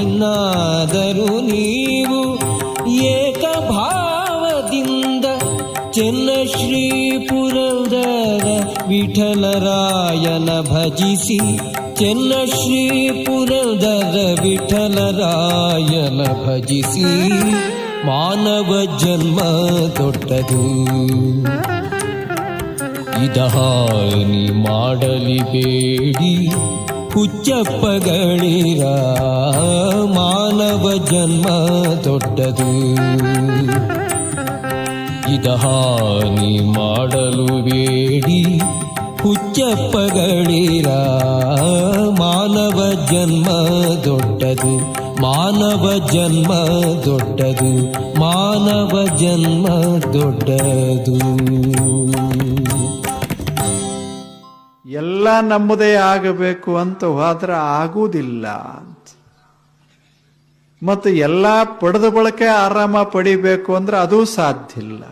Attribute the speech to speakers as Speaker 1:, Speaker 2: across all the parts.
Speaker 1: ಇನ್ನಾದರೂ ನೀವು ಏಕಭಾವದಿಂದ ಚೆನ್ನ ಶ್ರೀ ಪುರಂದರ ವಿಠಲರಾಯನ ಭಜಿಸಿ, ಚೆನ್ನ ಶ್ರೀ ಪುರಂದರ ವಿಠಲರಾಯನ ಭಜಿಸಿ. ಮಾನವ ಜನ್ಮ ದೊಡ್ಡದು, ಇದ ಹಾನಿ ಮಾಡಲಿ ಬೇಡಿ ಹುಚ್ಚಪ್ಪಗಳಿರ. ಮಾನವ ಜನ್ಮ ದೊಡ್ಡದು, ಇದ ಹಾನಿ ಮಾಡಲು ಬೇಡಿ ಹುಚ್ಚಪ್ಪಗಳಿರ. ಮಾನವ ಜನ್ಮ ದೊಡ್ಡದು, ಮಾನವ ಜನ್ಮ ದೊಡ್ಡದು, ಮಾನವ ಜನ್ಮ ದೊಡ್ಡದು.
Speaker 2: ಎಲ್ಲ ನಮ್ಮದೇ ಆಗಬೇಕು ಅಂತ ಹೋದ್ರೆ ಆಗುವುದಿಲ್ಲ ಅಂತ. ಮತ್ತು ಎಲ್ಲ ಪಡೆದ ಬಳಕೆ ಆರಾಮ ಪಡಿಬೇಕು ಅಂದ್ರೆ ಅದೂ ಸಾಧ್ಯ ಇಲ್ಲ.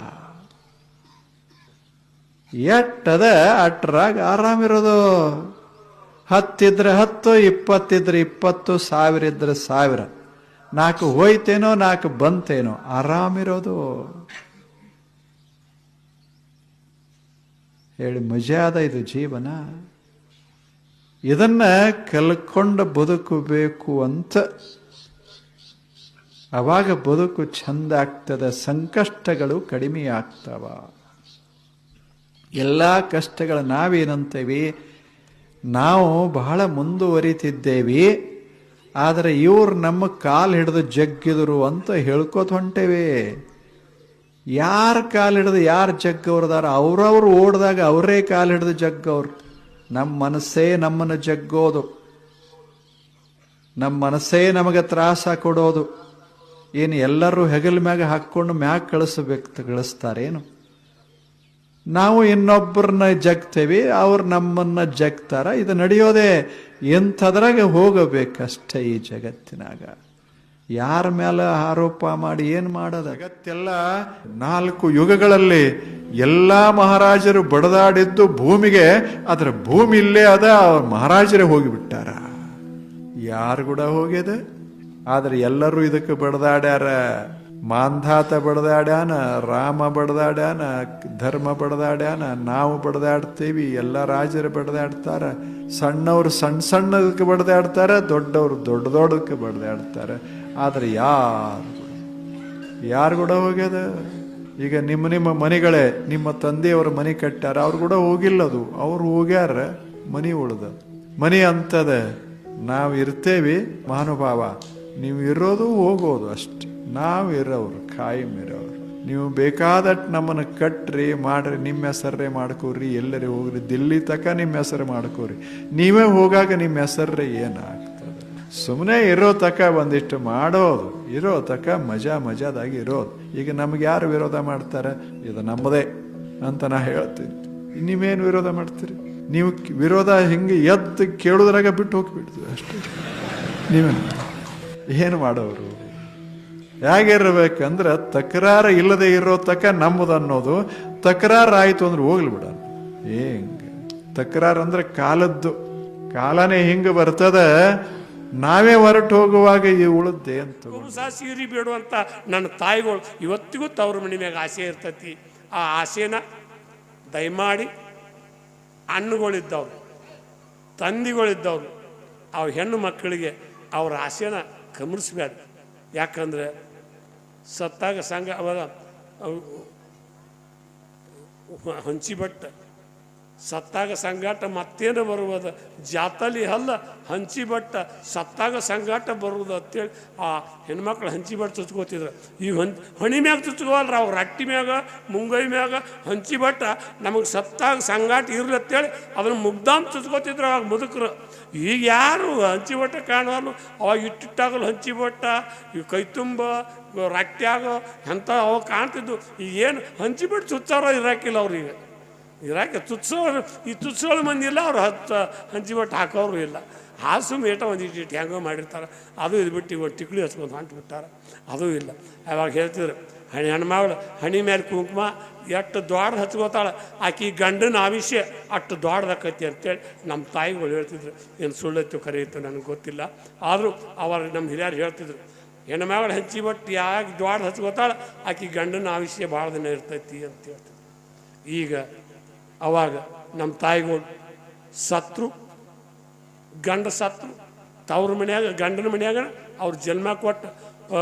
Speaker 2: ಎಟ್ಟದ ಅಟ್ರಾಗ ಆರಾಮಿರೋದು. 10 ಇದ್ರೆ 10, 20 ಇದ್ರೆ 20, 1000 ಇದ್ರೆ 1000. 4 ಹೋಯ್ತೇನೋ 4 ಬಂತೇನೋ, ಆರಾಮಿರೋದು. ಹೇಳಿ ಮಜಾ ಅದ ಇದು ಜೀವನ. ಇದನ್ನ ಕಲ್ಕೊಂಡು ಬದುಕಬೇಕು ಅಂತ, ಅವಾಗ ಬದುಕು ಚಂದ ಆಗ್ತದ, ಸಂಕಷ್ಟಗಳು ಕಡಿಮೆ ಆಗ್ತವ. ಎಲ್ಲ ಕಷ್ಟಗಳು ನಾವೇನಂತೇವಿ, ನಾವು ಬಹಳ ಮುಂದುವರಿತಿದ್ದೇವೆ, ಆದರೆ ಇವ್ರು ನಮ್ಮ ಕಾಲು ಹಿಡಿದು ಜಗ್ಗಿದ್ರು ಅಂತ ಹೇಳ್ಕೋತ ಹೊಂಟೇವೆ. ಯಾರ ಕಾಲು ಹಿಡಿದು ಯಾರು ಜಗ್ಗವ್ರದಾರ, ಅವ್ರವ್ರು ಓಡ್ದಾಗ ಅವರೇ ಕಾಲು ಹಿಡಿದು ಜಗ್ಗವ್ರು. ನಮ್ಮ ಮನಸ್ಸೇ ನಮ್ಮನ್ನು ಜಗ್ಗೋದು, ನಮ್ಮ ಮನಸ್ಸೇ ನಮಗೆ ತ್ರಾಸ ಕೊಡೋದು. ಏನು ಎಲ್ಲರೂ ಹೆಗಲ ಮ್ಯಾಗ ಹಾಕ್ಕೊಂಡು ಮ್ಯಾಗ ಕಳಿಸ್ತಾರೇನು? ನಾವು ಇನ್ನೊಬ್ಬರನ್ನ ಜಗ್ತೇವಿ, ಅವ್ರು ನಮ್ಮನ್ನ ಜಗ್ತಾರ. ಇದು ನಡೆಯೋದೇ ಎಂಥದ್ರಾಗ ಹೋಗಬೇಕಷ್ಟೇ ಈ ಜಗತ್ತಿನಾಗ. ಯಾರ ಮೇಲೆ ಆರೋಪ ಮಾಡಿ ಏನು ಮಾಡೋದು? ಜಗತ್ತೆಲ್ಲ 4 ಯುಗಗಳಲ್ಲಿ ಎಲ್ಲ ಮಹಾರಾಜರು ಬಡದಾಡಿದ್ದು ಭೂಮಿಗೆ, ಅದರ ಭೂಮಿ ಇಲ್ಲೇ ಅದ, ಮಹಾರಾಜರೇ ಹೋಗಿಬಿಟ್ಟಾರ. ಯಾರು ಕೂಡ ಹೋಗ್ಯದ, ಆದ್ರೆ ಎಲ್ಲರೂ ಇದಕ್ಕೆ ಬಡದಾಡ್ಯಾರ. ಮಾಂಧಾತ ಬಡದಾಡ್ಯಾನ, ರಾಮ ಬಡದಾಡ್ಯಾನ, ಧರ್ಮ ಬಡದಾಡ್ಯಾನ, ನಾವು ಬಡದಾಡ್ತೇವಿ, ಎಲ್ಲ ರಾಜರು ಬಡದಾಡ್ತಾರ. ಸಣ್ಣವ್ರು ಸಣ್ಣ ಸಣ್ಣದಕ್ಕೆ ಬಡದಾಡ್ತಾರ, ದೊಡ್ಡವರು ದೊಡ್ಡ ದೊಡ್ಡದಕ್ಕೆ ಬಡದಾಡ್ತಾರ. ಆದ್ರೆ ಯಾರು ಕೂಡ ಹೋಗ್ಯದ? ಈಗ ನಿಮ್ಮ ಮನೆಗಳೇ, ನಿಮ್ಮ ತಂದೆಯವರು ಮನೆ ಕಟ್ಟಾರ, ಅವ್ರು ಕೂಡ ಹೋಗಿಲ್ಲದು. ಅವ್ರು ಹೋಗ್ಯಾರ, ಮನೆ ಉಳ್ದ. ಮನೆ ಅಂತದ, ನಾವು ಇರ್ತೇವಿ ಮಹಾನುಭಾವ, ನೀವು ಇರೋದು ಹೋಗೋದು ಅಷ್ಟೆ. ನಾವು ಇರೋರು, ಕಾಯಂ ಇರೋರು. ನೀವು ಬೇಕಾದಟ್ಟು ನಮ್ಮನ್ನು ಕಟ್ರಿ ಮಾಡ್ರಿ, ನಿಮ್ಮ ಹೆಸರೇ ಮಾಡ್ಕೋರಿ. ಎಲ್ಲರೇ ಹೋಗ್ರಿ, ದಿಲ್ಲಿ ತಕ ನಿಮ್ಮ ಹೆಸರು ಮಾಡ್ಕೋರಿ. ನೀವೇ ಹೋಗಾಗ ನಿಮ್ಮ ಹೆಸರೇ ಏನಾಗ್ತದೆ? ಸುಮ್ಮನೆ ಇರೋ ತಕ ಒಂದಿಷ್ಟು ಮಾಡೋದು, ಇರೋ ತಕ ಮಜಾದಾಗಿ ಇರೋದು. ಈಗ ನಮ್ಗೆ ಯಾರು ವಿರೋಧ ಮಾಡ್ತಾರೆ? ಇದು ನಮ್ಮದೇ ಅಂತ ನಾ ಹೇಳ್ತೀನಿ. ನೀವೇನು ವಿರೋಧ ಮಾಡ್ತೀರಿ? ನೀವು ವಿರೋಧ ಹಿಂಗೆ ಎದ್ದು ಕೇಳೋದ್ರಾಗ ಬಿಟ್ಟು ಹೋಗಿಬಿಡ್ತೀವಿ ಅಷ್ಟೇ. ನೀವೇನು ಏನು ಮಾಡೋರು? ಹೇಗಿರ್ಬೇಕಂದ್ರೆ ತಕರಾರು ಇಲ್ಲದೆ ಇರೋ ತಕ ನಮ್ಮದು ಅನ್ನೋದು. ತಕರಾರು ಆಯಿತು ಅಂದ್ರೆ ಹೋಗ್ಲಿ ಬಿಡ. ಹೆಂಗೆ ತಕರಾರು ಅಂದ್ರೆ ಕಾಲದ್ದು, ಕಾಲನೇ ಹಿಂಗೆ ಬರ್ತದ. ನಾವೇ ಹೊರಟು ಹೋಗುವಾಗ ಈ ಉಳಿದ್ದೆ ಅಂತ
Speaker 3: ಸೀರಿ ಬೇಡುವಂತ ನನ್ನ ತಾಯಿಗಳು ಇವತ್ತಿಗೂ ತವ್ರ ಮನೆ ಮ್ಯಾಗ ಆಸೆ ಇರ್ತೈತಿ. ಆ ಆಸೆನ ದಯಮಾಡಿ ಹಣ್ಣುಗಳಿದ್ದವ್ರು, ತಂದಿಗಳಿದ್ದವ್ರು, ಅವು ಹೆಣ್ಣು ಮಕ್ಕಳಿಗೆ ಅವ್ರ ಆಸೆನ ಕಮರಿಸ್ಬೇಡ. ಯಾಕಂದ್ರೆ ಸತ್ತಾಗ ಸಂಘ ಅವಾಗ ಹಂಚಿಬಟ್ಟ ಸತ್ತಾಗ ಸಂಗಾಟ ಮತ್ತೇನು ಬರುವುದು? ಜಾತಲಿ ಅಲ್ಲ ಹಂಚಿಬಟ್ಟ ಸತ್ತಾಗ ಸಂಗಾಟ ಬರುವುದು ಅಂತೇಳಿ ಆ ಹೆಣ್ಮಕ್ಳು ಹಂಚಿಬಟ್ಟು ಚುಚ್ಕೋತಿದ್ರು. ಈ ಹಣಿ ಮ್ಯಾಗ ಚುಚ್ಕೋವಲ್ರ, ಅವ್ರು ರಟ್ಟಿ ಮ್ಯಾಗ ಮುಂಗೈ ಮ್ಯಾಗ ಹಂಚಿಬಟ್ಟ ನಮಗೆ ಸತ್ತಾಗ ಸಂಗಾಟ ಇರ್ಲಿ ಅಂತೇಳಿ ಅದನ್ನು ಮುಗ್ದಾಮ್ ಚುಚ್ಕೋತಿದ್ರು ಅವಾಗ ಮುದುಕರು. ಈಗ ಯಾರು ಹಂಚಿಬಟ್ಟ ಕಾಣುವಲ್ಲ. ಅವಾಗ ಇಟ್ಟಿಟ್ಟಾಗಲು ಹಂಚಿಬಟ್ಟ, ಈ ಕೈ ತುಂಬ ರಟ್ಟ್ಯಾಗ ಎಂಥ ಅವಾಗ ಕಾಣ್ತಿದ್ದು. ಈಗ ಏನು ಹಂಚಿಬಟ್ಟು ಚುಚ್ಚಾರೋ ಇರಾಕಿಲ್ಲ ಅವ್ರಿಗೆ. ಇರಾಕೆ ಚುಚ್ಚೋರು, ಈ ಚುಚ್ಚೋಳು ಮಂದಿ ಇಲ್ಲ, ಅವ್ರು ಹಂಚಿಬಟ್ಟು ಹಾಕೋರು ಇಲ್ಲ. ಹಾಸು ಮೇಟ ಒಂದಿಟ್ಟು ಹೆಂಗೋ ಮಾಡಿರ್ತಾರೆ. ಅದು ಇದು ಬಿಟ್ಟು ಒಂದು ಟಿಕ್ಲಿ ಹಚ್ಕೊಂಡು ಹೊಂಟು ಬಿಟ್ಟಾರೆ. ಅದೂ ಇಲ್ಲ. ಅವಾಗ ಹೇಳ್ತಿದ್ರು ಹೆಣ್ಮಗಳು ಹಣಿ ಮೇಲೆ ಕುಂಕುಮ ಎಷ್ಟು ದೊಡ್ಡ ಹಚ್ಕೋತಾಳೆ, ಆಕೆ ಗಂಡನ ಆವಿಷ್ಯ ಅಷ್ಟು ದೊಡ್ಡದಾಕೈತಿ ಅಂತೇಳಿ ನಮ್ಮ ತಾಯಿಗಳು ಹೇಳ್ತಿದ್ರು. ಏನು ಸುಳ್ಳೈತು ಕರೆಯಿತು ನನಗೆ ಗೊತ್ತಿಲ್ಲ, ಆದರೂ ಅವಾಗ ನಮ್ಮ ಹಿರಿಯರು ಹೇಳ್ತಿದ್ರು ಹೆಣ್ಮಗಳು ಹಂಚಿ ಬಟ್ಟು ಯಾಕೆ ದೊಡ್ಡ ಹಚ್ಕೋತಾಳೆ ಆಕೆ ಗಂಡನ ಆವಿಷ್ಯ ಭಾಳ ದಿನ ಇರ್ತೈತಿ ಅಂತ ಹೇಳ್ತಿದ್ರು. ಈಗ ಅವಾಗ ನಮ್ಮ ತಾಯಿಗಳು ಸತ್ರು, ಗಂಡ ಸತ್ರು, ತವ್ರ ಮನ್ಯಾಗ ಗಂಡನ ಮನ್ಯಾಗ ಅವ್ರು ಜನ್ಮ ಕೊಟ್ಟು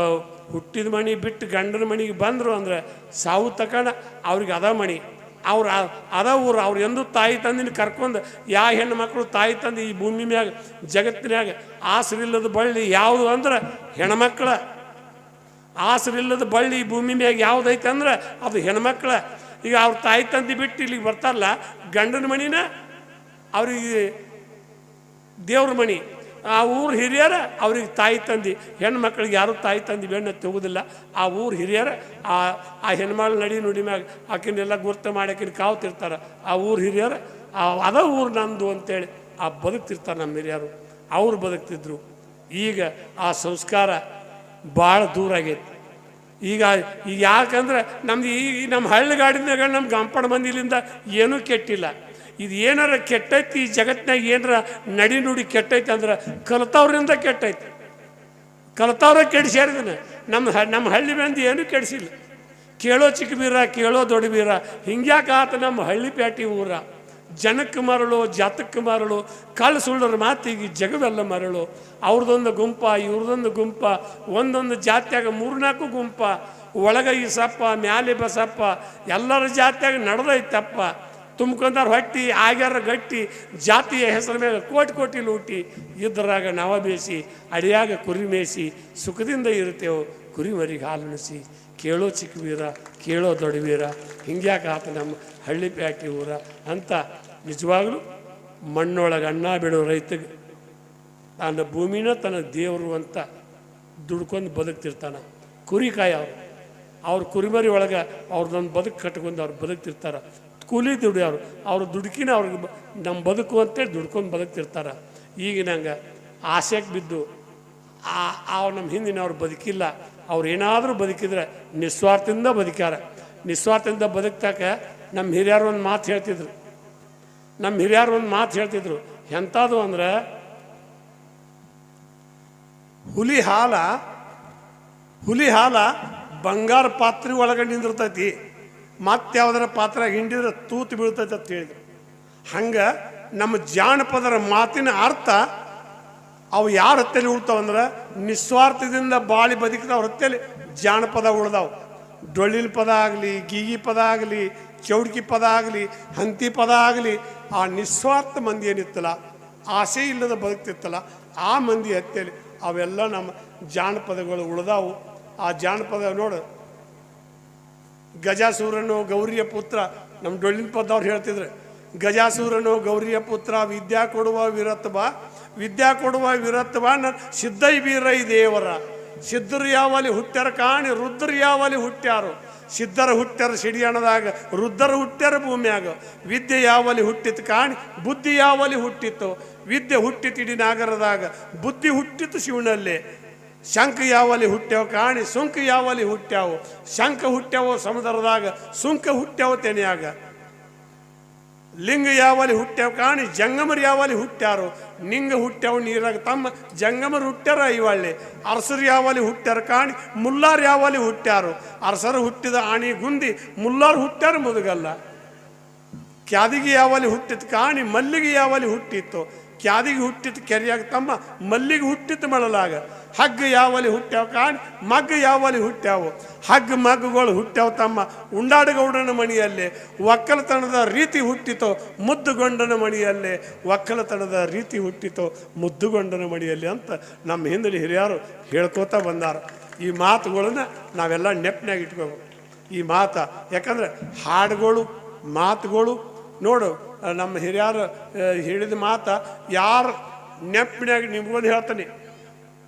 Speaker 3: ಹುಟ್ಟಿದ ಮನೆ ಬಿಟ್ಟು ಗಂಡನ ಮನೆಗೆ ಬಂದರು ಅಂದರೆ ಸಾವು ತಗೊಂಡು ಅವ್ರಿಗೆ ಅದ ಮನೆ, ಅವ್ರು ಅದ ಊರು. ಅವ್ರು ಎಂದೂ ತಾಯಿ ತಂದಿನ ಕರ್ಕೊಂಡು ಯಾವ ಹೆಣ್ಣು ಮಕ್ಕಳು ತಾಯಿ ತಂದು ಈ ಭೂಮಿ ಮ್ಯಾಗ ಜಗತ್ತಿನಾಗ ಆಸರಿಲ್ಲದ ಬಳ್ಳಿ ಯಾವುದು ಅಂದ್ರೆ ಹೆಣ್ಮಕ್ಳ. ಆಸರಿಲ್ಲದ ಬಳ್ಳಿ ಈ ಭೂಮಿ ಮ್ಯಾಗ ಯಾವುದೈತೆ ಅಂದ್ರೆ ಅದು ಹೆಣ್ಮಕ್ಳ. ಈಗ ಅವ್ರ ತಾಯಿ ತಂದು ಬಿಟ್ಟು ಇಲ್ಲಿಗೆ ಬರ್ತಾರಲ್ಲ, ಗಂಡನ ಮನಿನ ಅವ್ರಿಗೆ ದೇವ್ರ ಮನೆ. ಆ ಊರು ಹಿರಿಯರ ಅವ್ರಿಗೆ ತಾಯಿ ತಂದು, ಹೆಣ್ಮಕ್ಳಿಗೆ ಯಾರು ತಾಯಿ ತಂದು ಬೆಣ್ಣ ತೆಗೋದಿಲ್ಲ. ಆ ಊರು ಹಿರಿಯರ ಆ ಹೆಣ್ಮಕ್ಳು ನಡಿ ನುಡಿ ಮ್ಯಾಗ ಆಕಿನೆಲ್ಲ ಗುರ್ತು ಮಾಡಿ ಆಕಿನ ಕಾವ್ತಿರ್ತಾರೆ. ಆ ಊರು ಹಿರಿಯರ ಅದ ಊರು ನಂದು ಅಂತೇಳಿ ಬದುಕ್ತಿರ್ತಾರೆ ನಮ್ಮ ಹಿರಿಯರು. ಅವ್ರು ಬದುಕ್ತಿದ್ರು. ಈಗ ಆ ಸಂಸ್ಕಾರ ಭಾಳ ದೂರ ಆಗೈತಿ. ಈಗ ಯಾಕಂದ್ರೆ ನಮ್ದು ಈ ನಮ್ಮ ಹಳ್ಳಿಗಾಡಿನಾಗ ನಮ್ಮ ಗಂಪಡ ಮಂದಿಲಿಂದ ಏನೂ ಕೆಟ್ಟಿಲ್ಲ. ಇದು ಏನಾರ ಕೆಟ್ಟೈತಿ ಈ ಜಗತ್ತಿನಾಗ, ಏನಾರ ನಡಿ ನುಡಿ ಕೆಟ್ಟೈತಿ ಅಂದ್ರೆ ಕಲಿತವ್ರಿಂದ ಕೆಟ್ಟೈತಿ. ಕಲಿತವ್ರ ಕೆಡಿಸ್ಯಾರಿದನ. ನಮ್ಮ ಹಳ್ಳಿ ಮಂದಿ ಏನೂ ಕೆಡಿಸಿಲ್ಲ. ಕೇಳೋ ಚಿಕ್ಕ ಬೀರ, ಕೇಳೋ ದೊಡ್ಡ ಬೀರ, ಹಿಂಗ್ಯಾಕೆ ಆತ ನಮ್ಮ ಹಳ್ಳಿ ಪ್ಯಾಟಿ ಊರ. ಜನಕ್ಕೆ ಮರಳು, ಜಾತಕ್ಕೆ ಮರಳು, ಕಳ್ಳು ಸುಳ್ಳರ ಮಾತಿಗೆ ಜಗವೆಲ್ಲ ಮರಳು. ಅವ್ರದ್ದೊಂದು ಗುಂಪ, ಇವ್ರದೊಂದು ಗುಂಪ, ಒಂದೊಂದು ಜಾತ್ಯಾಗ 3-4 ಗುಂಪ. ಒಳಗ ಈ ಸಪ್ಪ, ಮ್ಯಾಲೆ ಬಸಪ್ಪ, ಎಲ್ಲರ ಜಾತ್ಯಾಗ ನಡೆದೈತಪ್ಪ. ತುಂಬ್ಕೊಂಡಾರ ಹೊಟ್ಟಿ, ಆಗ್ಯಾರ ಗಟ್ಟಿ, ಜಾತಿಯ ಹೆಸರ ಮೇಲೆ ಕೋಟಿ ಲೂಟಿ. ಇದ್ರಾಗ ನಾವ ಬೇಯಿಸಿ, ಅಡಿಯಾಗ ಕುರಿ ಮೇಯಿಸಿ, ಸುಖದಿಂದ ಇರ್ತೇವೆ ಕುರಿ ಮರಿಗೆ ಹಾಲುಣಿಸಿ. ಕೇಳೋ ಚಿಕ್ಕ ವೀರ, ಕೇಳೋ ದೊಡ್ಡ ವೀರ, ಹಿಂಗ್ಯಾಕೆ ಆತ ನಮ್ಮ ಹಳ್ಳಿ ಪ್ಯಾಟಿ ಊರ ಅಂತ. ನಿಜವಾಗ್ಲೂ ಮಣ್ಣೊಳಗೆ ಅನ್ನ ಬಿಡೋ ರೈತಗೆ ತನ್ನ ಭೂಮಿನ ತನ್ನ ದೇವರು ಅಂತ ದುಡ್ಕೊಂಡು ಬದುಕ್ತಿರ್ತಾನೆ. ಕುರಿಕಾಯಿ ಅವ್ರು ಕುರಿಮರಿ ಒಳಗೆ ಅವ್ರದ್ದೊಂದು ಬದುಕು ಕಟ್ಕೊಂಡು ಅವ್ರು ಬದುಕ್ತಿರ್ತಾರೆ. ಕೂಲಿ ದುಡಿಯೋರು ಅವ್ರು ದುಡುಕಿನ ಅವ್ರಿಗೆ ನಮ್ಮ ಬದುಕು ಅಂತೇಳಿ ದುಡ್ಕೊಂಡು ಬದುಕ್ತಿರ್ತಾರೆ. ಈಗ ನಂಗೆ ಆಸೆಗೆ ಬಿದ್ದು ನಮ್ಮ ಹಿಂದಿನವ್ರು ಬದುಕಿಲ್ಲ. ಅವ್ರು ಏನಾದರೂ ಬದುಕಿದ್ರೆ ನಿಸ್ವಾರ್ಥದಿಂದ ಬದುಕ್ಯಾರ. ನಿಸ್ವಾರ್ಥದಿಂದ ಬದುಕ್ತಾಕ ನಮ್ಮ ಹಿರಿಯರು ಒಂದು ಮಾತು ಹೇಳ್ತಿದ್ರು. ಎಂಥದ್ದು ಅಂದ್ರೆ, ಹುಲಿ ಹಾಲ ಬಂಗಾರ ಪಾತ್ರೆ ಒಳಗೆ ನಿಂದಿರ್ತೈತಿ, ಮತ್ತೆ ಯಾವುದರ ಪಾತ್ರ ಹಿಂಡಿದ್ರೆ ತೂತು ಬೀಳ್ತೈತೆ ಅಂತ ಹೇಳಿದ್ರು. ಹಂಗೆ ನಮ್ಮ ಜಾನಪದರ ಮಾತಿನ ಅರ್ಥ ಅವು ಯಾರ ಹತ್ತಲ್ಲಿ ಉಳ್ತಾವಂದ್ರೆ, ನಿಸ್ವಾರ್ಥದಿಂದ ಬಾಳಿ ಬದುಕಿದವ್ರ ಹತ್ತಲ್ಲಿ ಜಾನಪದ ಉಳ್ದಾವು. ಡೊಳ್ಳಿನ ಪದ ಆಗಲಿ, ಗೀಗಿ ಪದ ಆಗಲಿ, ಚೌಡ್ಕಿ ಪದ ಆಗಲಿ, ಹಂತಿ ಪದ ಆಗಲಿ, ಆ ನಿಸ್ವಾರ್ಥ ಮಂದಿ ಏನಿತ್ತಲ್ಲ, ಆಸೆ ಇಲ್ಲದ ಬದುಕ್ತಿತ್ತಲ್ಲ, ಆ ಮಂದಿ ಹತ್ತಲ್ಲಿ ಅವೆಲ್ಲ ನಮ್ಮ ಜಾನಪದಗಳು ಉಳ್ದಾವು. ಆ ಜಾನಪದ ನೋಡು, ಗಜಾಸೂರನು ಗೌರಿಯ ಪುತ್ರ, ನಮ್ಮ ಡೊಳ್ಳಿನ ಪದವ್ರು ಹೇಳ್ತಿದ್ರು, ಗಜಾಸೂರನು ಗೌರಿಯ ಪುತ್ರ, ವಿದ್ಯಾ ಕೊಡುವ ವಿರತ್ ಬಾ ಸಿದ್ಧೈ ಬೀರೈ ದೇವರ. ಸಿದ್ಧರು ಯಾವಲ್ಲಿ ಹುಟ್ಟ್ಯಾರ ಕಾಣಿ, ರುದ್ರರು ಯಾವಲ್ಲಿ ಹುಟ್ಟ್ಯಾರು. ಸಿದ್ಧರ ಹುಟ್ಟ್ಯಾರ ಸಿಡಿಯಾಣದಾಗ, ರುದ್ರರು ಹುಟ್ಟ್ಯಾರ ಭೂಮಿಯಾಗ. ವಿದ್ಯೆ ಯಾವಲ್ಲಿ ಹುಟ್ಟಿತ್ತು ಕಾಣಿ, ಬುದ್ಧಿ ಯಾವಲ್ಲಿ ಹುಟ್ಟಿತ್ತು. ವಿದ್ಯೆ ಹುಟ್ಟಿತು ಇಡೀ ನಾಗರದಾಗ, ಬುದ್ಧಿ ಹುಟ್ಟಿತು ಶಿವನಲ್ಲೇ. ಶಂಖ ಯಾವಲ್ಲಿ ಹುಟ್ಟ್ಯಾವ ಕಾಣಿ, ಸುಂಕ ಯಾವಲ್ಲಿ ಹುಟ್ಟ್ಯಾವು. ಶಂಖ ಹುಟ್ಟ್ಯಾವೋ ಸಮುದ್ರದಾಗ, ಸುಂಕ ಹುಟ್ಟ್ಯಾವ ತೆನೆಯಾಗ. ಲಿಂಗ ಯಾವಲ್ಲಿ ಹುಟ್ಟ್ಯಾವ ಕಾಣಿ, ಜಂಗಮರು ಯಾವಲ್ಲಿ ಹುಟ್ಟ್ಯಾರು. ನಿಂಗ ಹುಟ್ಟ್ಯಾವ ನೀರಾಗ ತಮ್ಮ, ಜಂಗಮರು ಹುಟ್ಟ್ಯಾರ ಐವಳ್ಳಿ. ಅರಸರು ಯಾವಲ್ಲಿ ಹುಟ್ಟ್ಯಾರ ಕಾಣಿ, ಮುಲ್ಲಾರು ಯಾವಲ್ಲಿ ಹುಟ್ಟ್ಯಾರು. ಅರಸರು ಹುಟ್ಟಿದ ಆಣಿ ಗುಂದಿ, ಮುಲ್ಲಾರು ಹುಟ್ಟ್ಯಾರ ಮುದುಗಲ್ಲ. ಕ್ಯಾದಿಗೆ ಯಾವಲ್ಲಿ ಹುಟ್ಟಿತ್ತು ಕಾಣಿ, ಮಲ್ಲಿಗೆ ಯಾವಲ್ಲಿ ಹುಟ್ಟಿತ್ತು. ಕ್ಯಾದಿಗೆ ಹುಟ್ಟಿತ್ತು ಕೆರೆಯಾಗ ತಮ್ಮ, ಮಲ್ಲಿಗೆ ಹುಟ್ಟಿತ್ತು ಮಳಲಾಗ. ಹಗ್ಗ ಯಾವಲ್ಲಿ ಹುಟ್ಟ್ಯಾವ ಕಾಣಿ, ಮಗ್ಗ ಯಾವಲ್ಲಿ ಹುಟ್ಟ್ಯಾವು. ಹಗ್ಗ ಮಗ್ಗಗಳು ಹುಟ್ಟ್ಯಾವ ತಮ್ಮ, ಉಂಡಾಡಗೌಡನ ಮಣಿಯಲ್ಲೇ. ಒಕ್ಕಲತನದ ರೀತಿ ಹುಟ್ಟಿತೋ ಮುದ್ದುಗೊಂಡನ ಮಣಿಯಲ್ಲೇ. ಒಕ್ಕಲತನದ ರೀತಿ ಹುಟ್ಟಿತೋ ಮುದ್ದುಗೊಂಡನ ಮಣಿಯಲ್ಲಿ ಅಂತ ನಮ್ಮ ಹಿಂದೆ ಹಿರಿಯರು ಹೇಳ್ಕೋತಾ ಬಂದಾರ. ಈ ಮಾತುಗಳನ್ನ ನಾವೆಲ್ಲ ನೆಪ್ನಾಗ ಇಟ್ಕೋಬೇಕು. ಈ ಯಾಕಂದ್ರೆ ಹಾಡುಗಳು, ಮಾತುಗಳು ನೋಡು, ನಮ್ಮ ಹಿರಿಯರು ಹೇಳಿದ ಯಾರು ನೆಪ್ಪಿನಾಗ ನಿಮ್ಗೊಂದು ಹೇಳ್ತಾನೆ,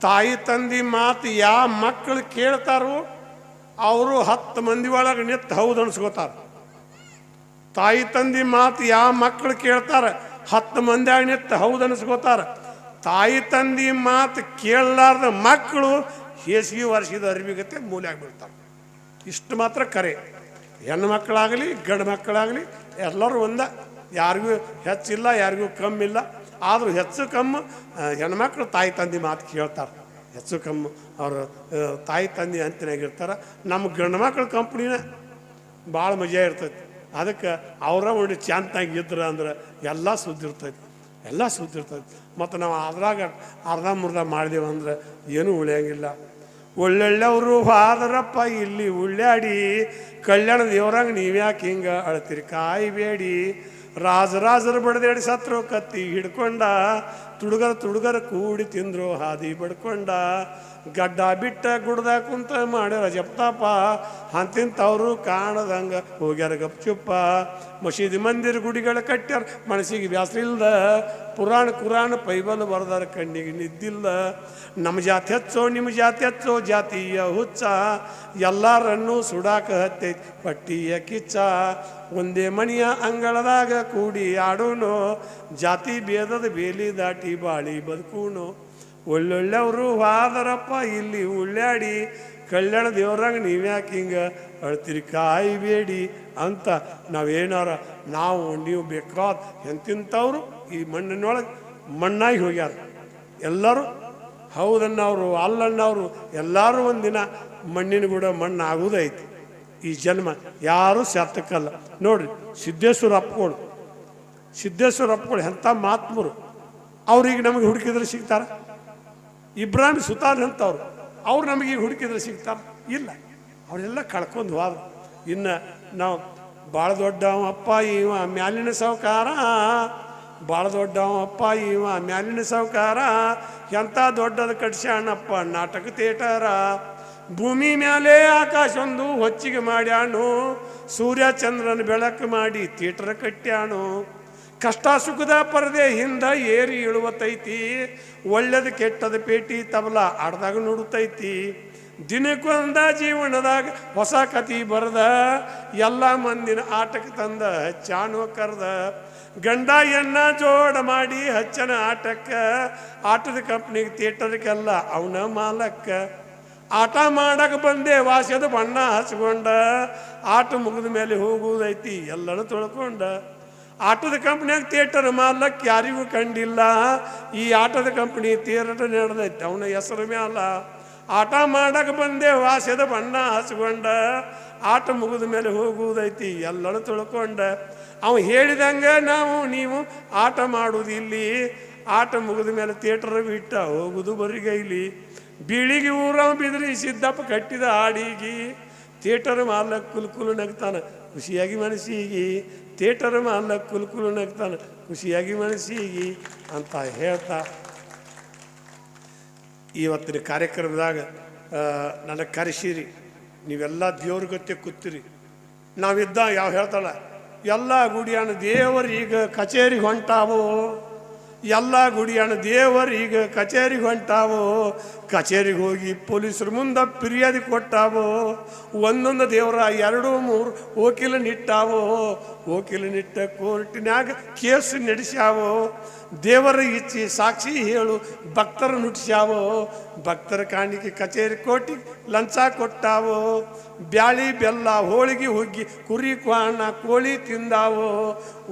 Speaker 3: ತಾಯಿ ತಂದಿ ಮಾತು ಯಾವ ಮಕ್ಕಳು ಕೇಳ್ತಾರೋ ಅವರು 10 ಮಂದಿ ಒಳಗೆ ನಿಂತು ಹೌದು ಅನ್ಸ್ಕೋತಾರ. ತಾಯಿ ತಂದಿ ಮಾತು ಯಾವ ಮಕ್ಕಳು ಕೇಳ್ತಾರೆ 10 ಮಂದಿಯಾಗ ನಿಂತು ಹೌದು ಅನ್ಸ್ಕೋತಾರ. ತಾಯಿ ತಂದಿ ಮಾತು ಕೇಳಲಾರ್ದ ಮಕ್ಕಳು ಹೇಸಿಗೆ ವರ್ಷದ ಅರಿವಿಗತ್ತೆ ಮೂಲ್ಯಾಗಿ ಬೀಳ್ತಾರೆ. ಇಷ್ಟು ಮಾತ್ರ ಕರೆ. ಹೆಣ್ಣು ಮಕ್ಕಳಾಗಲಿ ಗಂಡು ಮಕ್ಕಳಾಗಲಿ ಎಲ್ಲರೂ ಒಂದ, ಯಾರಿಗೂ ಹೆಚ್ಚಿಲ್ಲ ಯಾರಿಗೂ ಕಮ್ಮಿಲ್ಲ. ಆದರೂ ಹೆಚ್ಚು ಕಮ್ಮು ಹೆಣ್ಮಕ್ಳು ತಾಯಿ ತಂದೆ ಮಾತು ಕೇಳ್ತಾರೆ, ಹೆಚ್ಚು ಕಮ್ಮು ಅವರು ತಾಯಿ ತಂದೆ ಅಂತಿನಾಗಿರ್ತಾರೆ. ನಮ್ಮ ಗಂಡು ಮಕ್ಳ ಕಂಪ್ನಿನ ಭಾಳ ಮಜಾ ಇರ್ತೈತಿ. ಅದಕ್ಕೆ ಅವರ ಒಂದು ಚಾಂತಾಗಿ ಇದ್ರೆ ಅಂದ್ರೆ ಎಲ್ಲ ಸುದ್ದಿರ್ತೈತಿ, ಎಲ್ಲ ಸುದ್ದಿರ್ತೈತಿ. ಮತ್ತು ನಾವು ಅದ್ರಾಗ ಅರ್ಧ ಮುರ್ಧ ಮಾಡಿದೆವು ಅಂದ್ರೆ ಏನೂ ಉಳಿಯಂಗಿಲ್ಲ. ಒಳ್ಳೊಳ್ಳೆವರು ಹಾದರಪ್ಪ ಇಲ್ಲಿ ಉಳ್ಳಾಡಿ, ಕಲ್ಯಾಣ ದೇವ್ರಂಗೆ ನೀವ್ಯಾಕೆ ಹಿಂಗೆ ಅಳ್ತೀರಿ ಕಾಯಿಬೇಡಿ. ರಾಜರು ಬಡ್ದೇಡಿ ಸತ್ರು ಕತ್ತಿ ಹಿಡ್ಕೊಂಡ, ತುಡುಗರ ಕೂಡಿ ತಿಂದ್ರು ಹಾದಿ ಬಡ್ಕೊಂಡ. ಗಡ್ಡ ಬಿಟ್ಟ ಗುಡ್ದ ಕುಂತ ಮಾಡ್ಯಾರ ಜಪ್ತಾಪ, ಅಂತಿಂತವ್ರು ಕಾಣದಂಗ ಹೋಗ್ಯಾರ ಗಪ್ಚುಪ್ಪ. ಮಸೀದಿ ಮಂದಿರ ಗುಡಿಗಳ ಕಟ್ಟ್ಯಾರ ಮನಸ್ಸಿಗೆ ಬ್ಯಾಸರಿಲ್ದ, ಪುರಾಣ ಕುರಾಣ ಪೈಬಲ್ ಬರ್ದಾರ ಕಣ್ಣಿಗೆ ನಿದ್ದಿಲ್ಲ. ನಮ್ಮ ಜಾತಿ ಹೆಚ್ಚೋ ನಿಮ್ಮ ಜಾತಿ ಹೆಚ್ಚೋ ಜಾತಿಯ ಹುಚ್ಚ, ಎಲ್ಲರನ್ನೂ ಸುಡಾಕ ಹತ್ತೈತಿ ಪಟ್ಟಿಯ ಕಿಚ್ಚ. ಒಂದೇ ಮನೆಯ ಅಂಗಳದಾಗ ಕೂಡಿ ಆಡೋನು, ಜಾತಿ ಭೇದದ ಬೇಲಿ ದಾಟಿ ಬಾಳಿ ಬದುಕೂನು. ಒಳ್ಳೊಳ್ಳೆವರು ಹಾದರಪ್ಪ ಇಲ್ಲಿ ಉಳ್ಳಾಡಿ, ಕಲ್ಯಾಣ ದೇವ್ರಂಗೆ ನೀವ್ಯಾಕೆ ಹಿಂಗೆ ಅಳ್ತೀರಿ ಕಾಯಿಬೇಡಿ ಅಂತ ನಾವು ನೀವು ಬೇಕಾದ ಎಂತಿಂಥವ್ರು ಈ ಮಣ್ಣಿನೊಳಗೆ ಮಣ್ಣಾಗಿ ಹೋಗ್ಯಾರ. ಎಲ್ಲರೂ ಹೌದನ್ನವರು ಅಲ್ಲನ್ನವರು ಎಲ್ಲರೂ ಒಂದಿನ ಮಣ್ಣಿನ ಕೂಡ ಮಣ್ಣು ಆಗುವುದೈತಿ. ಈ ಜನ್ಮ ಯಾರೂ ಸಾರ್ಥಕಲ್ಲ. ನೋಡ್ರಿ ಸಿದ್ದೇಶ್ವರ ಅಪ್ಪಗಳು ಎಂಥ ಮಹಾತ್ಮರು. ಅವ್ರಿಗೆ ನಮಗೆ ಹುಡುಕಿದ್ರೆ ಸಿಗ್ತಾರ? ಇಬ್ರಾಹಿಂ ಸುತಾರ್ ಅಂತವ್ರು, ಅವ್ರು ನಮಗೆ ಹುಡುಕಿದ್ರೆ ಸಿಗ್ತಾರ? ಇಲ್ಲ, ಅವರೆಲ್ಲ ಕಳ್ಕೊಂಡು ಹೋದ್ರು. ಇನ್ನು ನಾವು ಭಾಳ ದೊಡ್ಡವಪ್ಪ ಇವ ಮ್ಯಾಲಿನ ಸಾವುಕಾರ, ಭಾಳ ದೊಡ್ಡವಪ್ಪ ಇವ ಮ್ಯಾಲಿನ ಸಾವುಕಾರ, ಎಂಥ ದೊಡ್ಡದ ಕಟ್ಸ್ಯಾಣಪ್ಪ ನಾಟಕ ಥಿಯೇಟರ. ಭೂಮಿ ಮ್ಯಾಲೆ ಆಕಾಶ ಒಂದು ಹೊಚ್ಚಿಗೆ ಮಾಡ್ಯಾನು, ಸೂರ್ಯ ಚಂದ್ರನ ಬೆಳಕು ಮಾಡಿ ಥಿಯೇಟರ್ ಕಟ್ಟ್ಯಾನು. ಕಷ್ಟ ಸುಖದ ಪರದೆ ಹಿಂದ ಏರಿ ಇಳುವತೈತಿ, ಒಳ್ಳೆದ ಕೆಟ್ಟದ ಪೇಟಿ ತಬಲ ಆಡ್ದಾಗ ನೋಡುತ್ತೈತಿ. ದಿನಕ್ಕೊಂದ ಜೀವನದಾಗ ಹೊಸ ಕತಿ ಬರದ, ಎಲ್ಲ ಮಂದಿನ ಆಟಕ್ಕೆ ತಂದ ಹಚ್ಚಾನೋ ಕರ್ದ. ಗಂಡ ಎನ್ನ ಜೋಡ ಮಾಡಿ ಹಚ್ಚನ ಆಟಕ್ಕೆ, ಆಟದ ಕಂಪ್ನಿಗೆ ಥಿಯೇಟರ್ಗೆಲ್ಲ ಅವನ ಮಾಲಕ್ಕ. ಆಟ ಮಾಡಕ್ಕೆ ಬಂದೆ ವಾಸ್ಯದ ಬಣ್ಣ ಹಚ್ಕೊಂಡ, ಆಟ ಮುಗಿದ ಮೇಲೆ ಹೋಗುವುದೈತಿ ಎಲ್ಲರೂ ತೊಳ್ಕೊಂಡ. ಆಟದ ಕಂಪ್ನಿಯಾಗ ಥಿಯೇಟರ್ ಮಾಲಕ್ಕೆ ಯಾರಿಗೂ ಕಂಡಿಲ್ಲ, ಈ ಆಟದ ಕಂಪ್ನಿ ಥಿಯೇಟರ್ ನಡೆದೈತಿ ಅವನ ಹೆಸರು ಮ್ಯಾಲ. ಆಟ ಮಾಡಕ್ಕೆ ಬಂದೆ ವಾಸ್ಯದ ಬಣ್ಣ ಹಚ್ಕೊಂಡ, ಆಟ ಮುಗಿದ ಮೇಲೆ ಹೋಗುವುದೈತಿ ಎಲ್ಲರೂ ತೊಳ್ಕೊಂಡ. ಅವ ಹೇಳಿದಂಗೆ ನೀವು ಆಟ ಮಾಡುವುದಿಲ್ಲಿ, ಆಟ ಮುಗಿದ ಮೇಲೆ ಥಿಯೇಟರ್ ಬಿಟ್ಟ ಹೋಗುದು ಬರಿಗೈಲಿ. ಬೀಳಿಗೆ ಊರ ಬಿದ್ರಿ ಸಿದ್ದಪ್ಪ ಕಟ್ಟಿದ ಹಾಡಿಗಿ, ಥಿಯೇಟರ್ ಮಾಲಕ್ ಕುಲ್ಕುಲು ನಗ್ತಾನ ಖುಷಿಯಾಗಿ ಮನಸ್ಸಿಗಿ, ಥಿಯೇಟರ್ ಮಾಲಕ್ ಕುಲ್ಕುಲು ನಗ್ತಾನ ಖುಷಿಯಾಗಿ ಮನಸ್ಸಿಗಿ ಅಂತ ಹೇಳ್ತಾ ಇವತ್ತಿನ ಕಾರ್ಯಕ್ರಮದಾಗ ನನಗೆ ಕರೆಸಿರಿ. ನೀವೆಲ್ಲ ದೇವ್ರ ಗತ್ತೆ ಕೂತಿರಿ. ನಾವಿದ್ದ ಯಾವ ಹೇಳ್ತಾಳ, ಎಲ್ಲ ಗುಡಿಯಾಣ ದೇವರು ಈಗ ಕಚೇರಿಗೆ ಹೊಂಟಾವೋ, ಎಲ್ಲ ಗುಡಿಯಾಣ ದೇವರು ಈಗ ಕಚೇರಿಗೆ ಹೊಂಟಾವೋ. ಕಚೇರಿಗೆ ಹೋಗಿ ಪೊಲೀಸರ ಮುಂದೆ ಫಿರ್ಯಾದಿ ಕೊಟ್ಟಾವೋ, ಒಂದೊಂದು ದೇವರ 2-3 ವಕೀಲ ನಿಟ್ಟಾವೋ. ವಕೀಲ ನಿಟ್ಟ ಕೋರ್ಟಿನ್ಯಾಗ ಕೇಸು ನಡೆಸ್ಯಾವೋ. ದೇವರ ಇಚ್ಚಿ ಸಾಕ್ಷಿ ಹೇಳು ಭಕ್ತರ ನುಟ್ಸ್ಯಾವೋ. ಭಕ್ತರ ಕಾಣಿಕೆ ಕಚೇರಿ ಕೋಟಿ ಲಂಚ ಕೊಟ್ಟಾವೋ. ಬ್ಯಾಳಿ ಬೆಲ್ಲ ಹೋಳಿಗೆ ಹುಗ್ಗಿ ಕುರಿ ಕ್ವಾಣ ಕೋಳಿ ತಿಂದಾವೋ.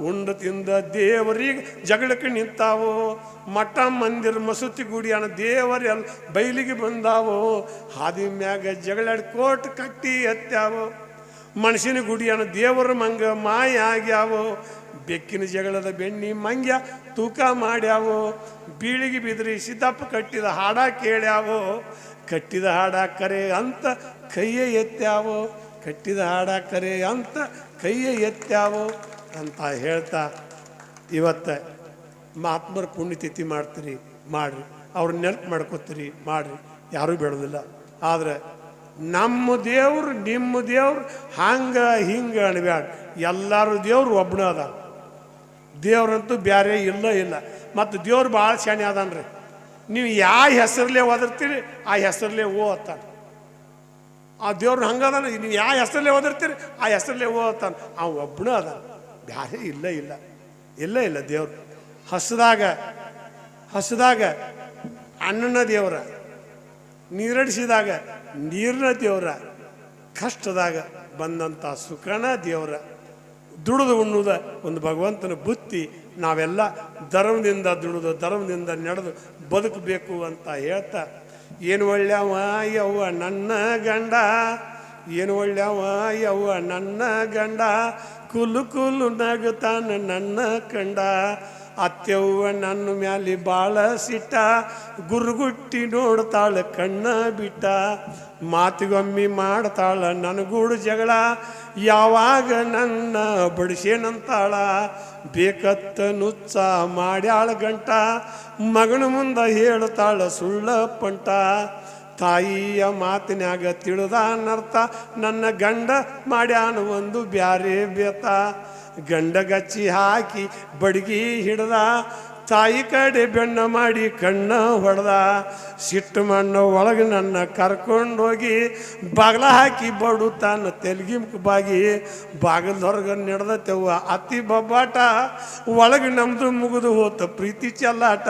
Speaker 3: ಉಂಡು ತಿಂದ ದೇವರಿಗೆ ಜಗಳಕ್ಕೆ ನಿಂತಾವೋ. ಮಠ ಮಂದಿರ ಮಸೂತಿ ಗುಡಿಯಾನ ದೇವರೆಲ್ಲ ಬೈಲಿಗೆ ಬಂದಾವೋ. ಹಾದಿ ಮ್ಯಾಗ ಜಗಳಾಡಿ ಕೋಟ್ ಕಟ್ಟಿ ಎತ್ತಾವೋ. ಮನುಷ್ಯನ ಗುಡಿಯಾನ ದೇವರ ಮಂಗ ಮಾಯ ಆಗ್ಯಾವೋ. ಬೆಕ್ಕಿನ ಜಗಳದ ಬೆಣ್ಣಿ ಮಂಗ್ಯ ತೂಕ ಮಾಡ್ಯಾವೋ. ಬೀಳಿಗೆ ಬಿದ್ರಿ ಸಿದ್ದಪ್ಪ ಕಟ್ಟಿದ ಹಾಡ ಕೇಳ್ಯಾವೋ. ಕಟ್ಟಿದ ಹಾಡ ಕರೆ ಅಂತ ಕೈಯ ಎತ್ತಾವೋ. ಕಟ್ಟಿದ ಹಾಡ ಕರೆ ಅಂತ ಕೈಯ ಎತ್ತಾವೋ ಅಂತ ಹೇಳ್ತಾ ಇವತ್ತು ಮಹಾತ್ಮರ ಪುಣ್ಯತಿಥಿ ಮಾಡ್ತೀರಿ, ಮಾಡಿರಿ. ಅವ್ರ ನೆನಪು ಮಾಡ್ಕೋತೀರಿ, ಮಾಡಿರಿ. ಯಾರೂ ಬೇಡೋದಿಲ್ಲ. ಆದರೆ ನಮ್ಮ ದೇವ್ರು ನಿಮ್ಮ ದೇವ್ರು ಹಂಗೆ ಹಿಂಗೆ ಅನ್ಬ್ಯಾಡ. ಎಲ್ಲರೂ ದೇವ್ರು ಒಬ್ಬನ ಅದ. ದೇವ್ರಂತೂ ಬೇರೆ ಇಲ್ಲ. ಮತ್ತು ದೇವ್ರು ಭಾಳ ಶಾಣೆ ಅದಾನ್ರಿ. ನೀವು ಯಾವ ಹೆಸರಲ್ಲೇ ಓದಿರ್ತೀರಿ ಆ ಹೆಸರಲ್ಲೇ ಓದ್ತಾನೆ. ಆ ದೇವ್ರು ಹಂಗದಾನ. ನೀವು ಯಾವ ಹೆಸರಲ್ಲೇ ಓದಿರ್ತೀರಿ ಆ ಹೆಸರಲ್ಲೇ ಓದ್ತಾನೆ. ಅವ ಒಬ್ಬನ ಅದ, ಬೇರೆ ಇಲ್ಲ. ದೇವ್ರು ಹಸಿದಾಗ ಅನ್ನನ ದೇವರ, ನೀರಡಿಸಿದಾಗ ನೀರಿನ ದೇವರ, ಕಷ್ಟದಾಗ ಬಂದಂಥ ಸುಖನ ದೇವರ, ದುಡಿದು ಉಣ್ಣುವುದ ಒಂದು ಭಗವಂತನ ಬುತ್ತಿ. ನಾವೆಲ್ಲ ಧರ್ಮದಿಂದ ದುಡಿದು ಧರ್ಮದಿಂದ ನಡೆದು ಬದುಕಬೇಕು ಅಂತ ಹೇಳ್ತಾ, ಏನು ಒಳ್ಳೆಯವ ಯವ್ವ ನನ್ನ ಗಂಡ, ಏನು ಒಳ್ಳೆಯವ ಯವ್ವ ನನ್ನ ಗಂಡ, ಕುಲು ಕುಲು ನಗುತ್ತಾನ ನನ್ನ ಕಂಡ, ಅತ್ಯವ್ವ ನನ್ನ ಮ್ಯಾಲಿ ಬಾಳ ಸಿಟ್ಟ, ಗುರುಗುಟ್ಟಿ ನೋಡ್ತಾಳ ಕಣ್ಣ ಬಿಟ್ಟ, ಮಾತಿಗೊಮ್ಮಿ ಮಾಡ್ತಾಳ ನನಗೂಡು ಜಗಳ, ಯಾವಾಗ ನನ್ನ ಬಡಿಸೇನಂತಾಳ, ಬೇಕತ್ತ ನುಚ್ಚ ಮಾಡ್ಯಾಳ ಗಂಟ, ಮಗನ ಮುಂದೆ ಹೇಳ್ತಾಳ ಸುಳ್ಳ ಪಂಟ, ತಾಯಿಯ ಮಾತಿನ್ಯಾಗ ತಿಳಿದಾನರ್ಥ, ನನ್ನ ಗಂಡ ಮಾಡ್ಯಾನ ಒಂದು ಬ್ಯಾರೆ ಬೇತ, ಗಂಡಗಚ್ಚಿ ಹಾಕಿ ಬಡಗಿ ಹಿಡ್ದ, ತಾಯಿ ಕಡೆ ಬೆಣ್ಣ ಮಾಡಿ ಕಣ್ಣ ಹೊಡೆದ, ಸಿಟ್ಟು ಮಣ್ಣು ಒಳಗೆ ನನ್ನ ಕರ್ಕೊಂಡೋಗಿ ಬಾಗ್ಲ ಹಾಕಿ ಬಡು ತಾನು ತೆಲ್ಗಿಮ್ಕ ಬಾಗಿ, ಬಾಗಿಲ್ದೊರ್ಗ ನಡೆದತೆವ್ವ ಅತ್ತಿ ಬಬ್ಬಾಟ, ಒಳಗೆ ನಮ್ದು ಮುಗಿದು ಹೋತ ಪ್ರೀತಿ ಚೆಲ್ಲಾಟ,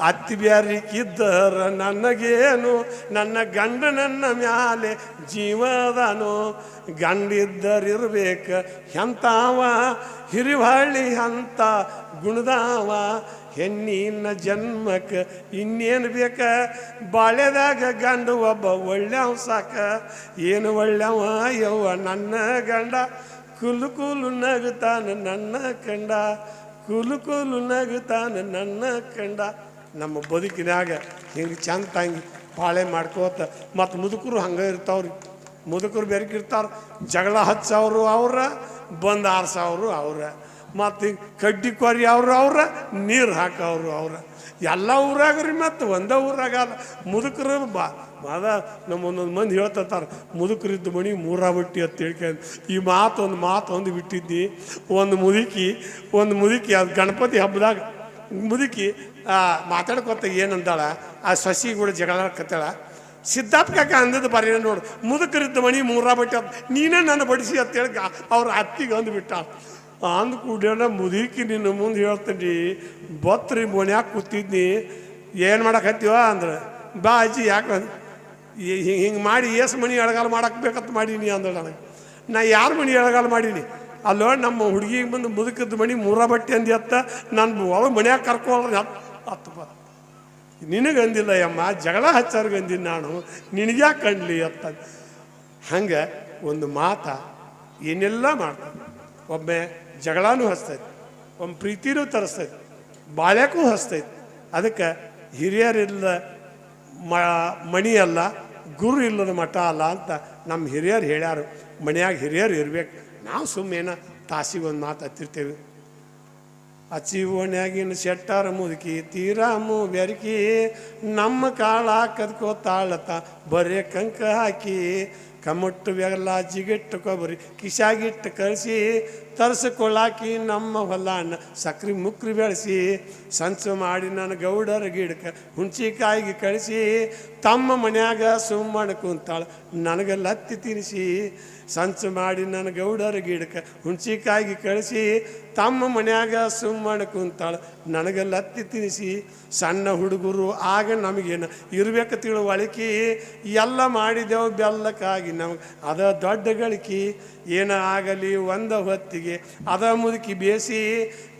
Speaker 3: ಅತ್ತಿ ಬ್ಯಾರಿಕಿದ್ದರ ನನಗೇನು, ನನ್ನ ಗಂಡ ನನ್ನ ಮ್ಯಾಲೆ ಜೀವದಾನು, ಗಂಡಿದ್ದರಿರ್ಬೇಕ ಎಂತಾವ, ಹಿರಿವಳ್ಳಿ ಅಂತ ಗುಣದಾವ, ಹೆಣ್ಣಿನ ಜನ್ಮಕ್ಕೆ ಇನ್ನೇನು ಬೇಕ, ಬಾಳ್ಯದಾಗ ಗಂಡು ಒಬ್ಬ ಒಳ್ಳೆವ ಸಾಕ, ಏನು ಒಳ್ಳೆವ ಯವ್ವ ನನ್ನ ಗಂಡ, ಕುಲು ಕುಲು ನಗುತ್ತಾನ ನನ್ನ ಕಂಡ, ಕುಲು ಕುಲು ನಗುತ್ತಾನ ನನ್ನ ಕಂಡ. ನಮ್ಮ ಬದುಕಿನಾಗ ಹಿಂಗೆ ಚಂದ ತಂಗಿ ಬಾಳೆ ಮಾಡ್ಕೋತ, ಮತ್ತು ಮುದುಕರು ಹಂಗೆ ಇರ್ತಾವ್ರಿ, ಮುದುಕರು ಬೆರಕಿರ್ತಾರ, ಜಗಳ ಹಚ್ಚವ್ರು ಅವ್ರ, ಬಂದು ಆರ್ಸವ್ರು ಅವ್ರ, ಮತ್ತು ಕಡ್ಡಿ ಕೊರಿ ಅವ್ರ, ನೀರು ಹಾಕವ್ರು ಅವ್ರ, ಎಲ್ಲ ಊರಾಗ್ರಿ. ಮತ್ತು ಒಂದೇ ಊರಾಗಲ್ಲ ಮುದುಕರು ಅದ ನಮ್ಮ ಒಂದೊಂದು ಮಂದಿ ಹೇಳ್ತಾರೆ, ಮುದುಕರಿದ್ದು ಮಣಿ ಮೂರ ಬಟ್ಟಿ ಅಂತ ಹೇಳ್ಕೊಂಡು. ಈ ಮಾತೊಂದು ಬಿಟ್ಟಿದ್ದಿ. ಒಂದು ಮುದುಕಿ ಅದು ಗಣಪತಿ ಹಬ್ಬದಾಗ ಮುದುಕಿ ಮಾತಾಡ್ಕೊತ ಏನಂದಾಳ, ಆ ಸಸಿ ಕೂಡ ಜಗಳಕತ್ತಾಳ, ಸಿದ್ಧಾರ್ಥ ಕಾಕ ಅಂದದ್ದು ಬರೀ ನೋಡು, ಮುದುಕರಿದ್ದ ಮಣಿ ಮೂರ ಬಟ್ಟೆ ಅಂತ ನೀನೇ ನನ್ನ ಬಡಿಸಿ ಅಂತೇಳಿ ಅವ್ರ ಅತ್ತಿಗೆ ಅಂದುಬಿಟ್ಟ. ಅಂದ ಕೂಡೇನ ಮುದುಕಿ ನಿನ್ನ ಮುಂದೆ ಹೇಳ್ತೀನಿ, ಬತ್ರಿ ಮನ್ಯಾಗ ಕೂತಿದ್ನಿ, ಏನು ಮಾಡಕತ್ತೀವ ಅಂದ್ರೆ, ಬಾ ಅಜ್ಜಿ ಯಾಕೆ ಹಿಂಗೆ ಮಾಡಿ ಏಸು ಮಣಿ ಎಳಗಾಲ ಮಾಡಕ್ಕೆ ಬೇಕಂತ ಮಾಡೀನಿ ಅಂದಳು ನನಗೆ. ನಾ ಯಾರು ಮಣಿ ಎಳಗಾಲ ಮಾಡೀನಿ? ಅಲ್ಲೋ ನಮ್ಮ ಹುಡುಗಿಗೆ ಬಂದು ಮುದುಕದ ಮಣಿ ಮೂರ ಬಟ್ಟೆ ಅಂದಿ ಅತ್ತ, ನಾನು ಒಳಗೆ ಮನ್ಯಾಗ ಕರ್ಕೊಳ್ಳೋದು ಹತ್ತಪ್ಪ. ನಿನಗಂದಿಲ್ಲ ಅಮ್ಮ, ಜಗಳ ಹಚ್ಚೋರ್ಗಂದಿನಿ ನಾನು, ನಿನಗ್ಯಾಕೆ ಕಂಡ್ಲಿ ಅತ್ತ. ಹಂಗೆ ಒಂದು ಮಾತ ಏನೆಲ್ಲ ಮಾಡ್ತಾನೆ. ಒಮ್ಮೆ ಜಗಳನೂ ಹಚ್ತೈತಿ, ಒಮ್ಮೆ ಪ್ರೀತಿನೂ ತರಿಸ್ತೈತಿ, ಬಾಳ್ಯಾಕೂ ಹಚ್ತೈತಿ. ಅದಕ್ಕೆ ಹಿರಿಯರಿಲ್ಲದ ಮಣಿ ಅಲ್ಲ, ಗುರು ಇಲ್ಲದ ಮಠ ಅಲ್ಲ ಅಂತ ನಮ್ಮ ಹಿರಿಯರು ಹೇಳ್ಯಾರು. ಮನ್ಯಾಗ ಹಿರಿಯರು ಇರ್ಬೇಕು. ನಾವು ಸುಮ್ಮನೆ ತಾಸಿಗೊಂದು ಮಾತು ಹತ್ತಿರ್ತೇವೆ. ಅಚ್ಚಿ ಓಣ್ಯಾಗಿನ ಶೆಟ್ಟಾರ ಮುದುಕಿ ತೀರಾಮು ಬೆರಕಿ, ನಮ್ಮ ಕಾಳ ಕದ್ಕೋತಾಳತ ಬರೇ ಕಂಕ ಹಾಕಿ, ಕಮ್ಮಟ್ಟು ಬೆಲ್ಲ ಜಿಗಿಟ್ಟು ಕೊಬ್ಬರಿ ಕಿಶಾಗಿಟ್ಟು ಕಳಿಸಿ, ತರಿಸ್ಕೊಳ್ಳಾಕಿ ನಮ್ಮ ಹೊಲನ ಸಕ್ರೆ ಮುಕ್ರಿ ಬೆಳೆಸಿ, ಸಂಚು ಮಾಡಿ ನನ್ನ ಗೌಡರ ಗಿಡಕ್ಕೆ ಹುಣ್ಚಿಕಾಯಿಗೆ ಕಳಿಸಿ, ತಮ್ಮ ಮನ್ಯಾಗ ಸುಮ್ಮನೆ ಕುಂತಾಳ ನನಗೆ ಲತ್ತಿ ತಿನ್ನಿಸಿ, ಸಂಚು ಮಾಡಿ ನನ್ನ ಗೌಡರ ಗಿಡಕ್ಕೆ ಹುಣ್ಚಿಕಾಯಿಗೆ ಕಳಿಸಿ, ತಮ್ಮ ಮನ್ಯಾಗ ಸುಮ್ಮನೆ ಕುಂತಾಳ ನನಗೆ ಲತ್ತಿ ತಿನ್ನಿಸಿ. ಸಣ್ಣ ಹುಡುಗರು ಆಗ ನಮಗೇನು ಇರ್ಬೇಕು ತಿಳುವಳಿಕೆ, ಎಲ್ಲ ಮಾಡಿದೆವು ಬೆಲ್ಲಕ್ಕಾಗಿ ನಮಗೆ ಅದ ದೊಡ್ಡ ಗಳಿಕೆ. ಏನ ಆಗಲಿ ಒಂದ ಹೊತ್ತಿಗೆ ಅದ ಮುದುಕಿ ಬೇಸಿ,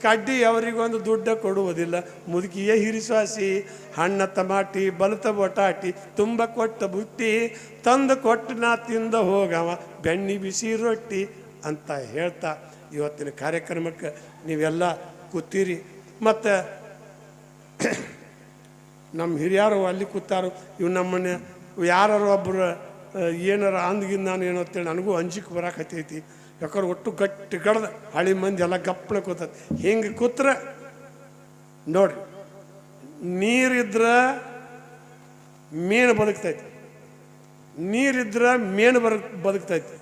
Speaker 3: ಕಡ್ಡಿ ಅವರಿಗೊಂದು ದುಡ್ಡ ಕೊಡುವುದಿಲ್ಲ ಮುದುಕಿಯೇ ಹಿರಿಸಾಸಿ. ಹಣ್ಣ ಟಮಾಟಿ ಬಲತ ಬಟಾಟಿ ತುಂಬ ಕೊಟ್ಟ ಬುಟ್ಟಿ, ತಂದು ಕೊಟ್ಟು ನಾ ತಿಂದ ಹೋಗವ ಬೆಣ್ಣಿ ಬಿಸಿ ರೊಟ್ಟಿ ಅಂತ ಹೇಳ್ತಾ ಇವತ್ತಿನ ಕಾರ್ಯಕ್ರಮಕ್ಕೆ ನೀವೆಲ್ಲ ಕೂತೀರಿ. ಮತ್ತು ನಮ್ಮ ಹಿರಿಯರು ಅಲ್ಲಿ ಕೂತಾರು. ಇವು ನಮ್ಮನ್ನ ಯಾರು ಒಬ್ಬರು ಏನಾರ ಅಂದ್ಗಿಂದ ನಾನು ಏನೋ ಅಂತೇಳಿ ನನಗೂ ಅಂಜಿಕೆ ಬರಾಕತ್ತೈತಿ. ಯಾಕಂದ್ರೆ ಒಟ್ಟು ಗಟ್ಟಿ ಕಡ್ದು ಹಳಿ ಮಂದಿ ಎಲ್ಲ ಗಪ್ಪನ ಕೂತೈತಿ. ಹಿಂಗೆ ಕೂತ್ರೆ ನೋಡ್ರಿ, ನೀರಿದ್ರೆ ಮೀನು ಬದುಕ್ತೈತಿ, ನೀರಿದ್ರೆ ಮೇನು ಬದುಕ್ತೈತಿ,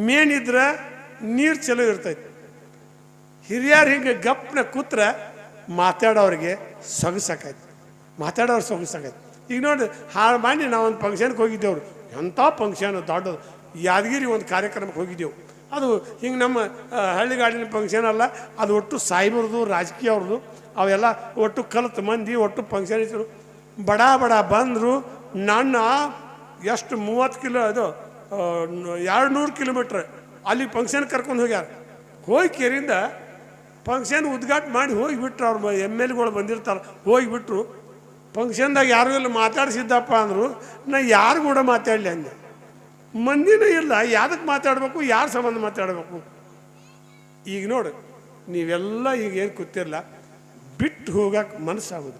Speaker 3: ಮೇನಿದ್ರೆ ನೀರು ಚಲೋ ಇರ್ತೈತಿ. ಹಿರಿಯರು ಹಿಂಗೆ ಗಪ್ಪನ ಕೂತ್ರೆ ಮಾತಾಡೋರಿಗೆ ಸೊಗಸಾಕೈತಿ, ಮಾತಾಡೋರು ಸೊಗಸಾಕೈತಿ. ಈಗ ನೋಡಿ, ಹಾಳು ಮಾಡಿ ನಾವೊಂದು ಫಂಕ್ಷನ್ಗೆ ಹೋಗಿದ್ದೇವ್ರು. ಎಂಥ ಫಂಕ್ಷನ್ ದೊಡ್ಡದು, ಯಾದಗಿರಿ ಒಂದು ಕಾರ್ಯಕ್ರಮಕ್ಕೆ ಹೋಗಿದ್ದೆವು. ಅದು ಹಿಂಗೆ ನಮ್ಮ ಹಳ್ಳಿಗಾಡಿನ ಫಂಕ್ಷನ್ ಅಲ್ಲ, ಅದು ಒಟ್ಟು ಸಾಯಿಬರದು ರಾಜಕೀಯ ಅವ್ರದ್ದು. ಅವೆಲ್ಲ ಒಟ್ಟು ಕಲಿತು ಮಂದಿ ಒಟ್ಟು ಫಂಕ್ಷನ್ ಇದ್ರು ಬಡ ಬಡ ಬಂದರು. ನನ್ನ ಎಷ್ಟು 30 ಕಿಲೋ ಅದು 200 ಕಿಲೋಮೀಟ್ರ್ ಅಲ್ಲಿ ಫಂಕ್ಷನ್ ಕರ್ಕೊಂಡು ಹೋಗ್ಯಾರ. ಹೋಗಿ ಕೇರಿಂದ ಫಂಕ್ಷನ್ ಉದ್ಘಾಟನೆ ಮಾಡಿ ಹೋಗಿಬಿಟ್ರು. ಅವ್ರು MLAಗಳು ಬಂದಿರ್ತಾರೆ, ಹೋಗಿಬಿಟ್ರು. ಫಂಕ್ಷನ್ದಾಗ ಯಾರು ಇಲ್ಲ ಮಾತಾಡಿಸಿದ್ದಪ್ಪ ಅಂದರು. ನಾ ಯಾರು ಕೂಡ ಮಾತಾಡಲಿ ಅಂದೆ. ಮಂದಿನೇ ಇಲ್ಲ, ಯಾವ್ದಕ್ಕೆ ಮಾತಾಡಬೇಕು, ಯಾರ ಸಂಬಂಧ ಮಾತಾಡಬೇಕು? ಈಗ ನೋಡಿ, ನೀವೆಲ್ಲ ಈಗ ಏನು ಕೂತಿರಲ್ಲ, ಬಿಟ್ಟು ಹೋಗಕ್ಕೆ ಮನಸ್ಸಾಗೋದು.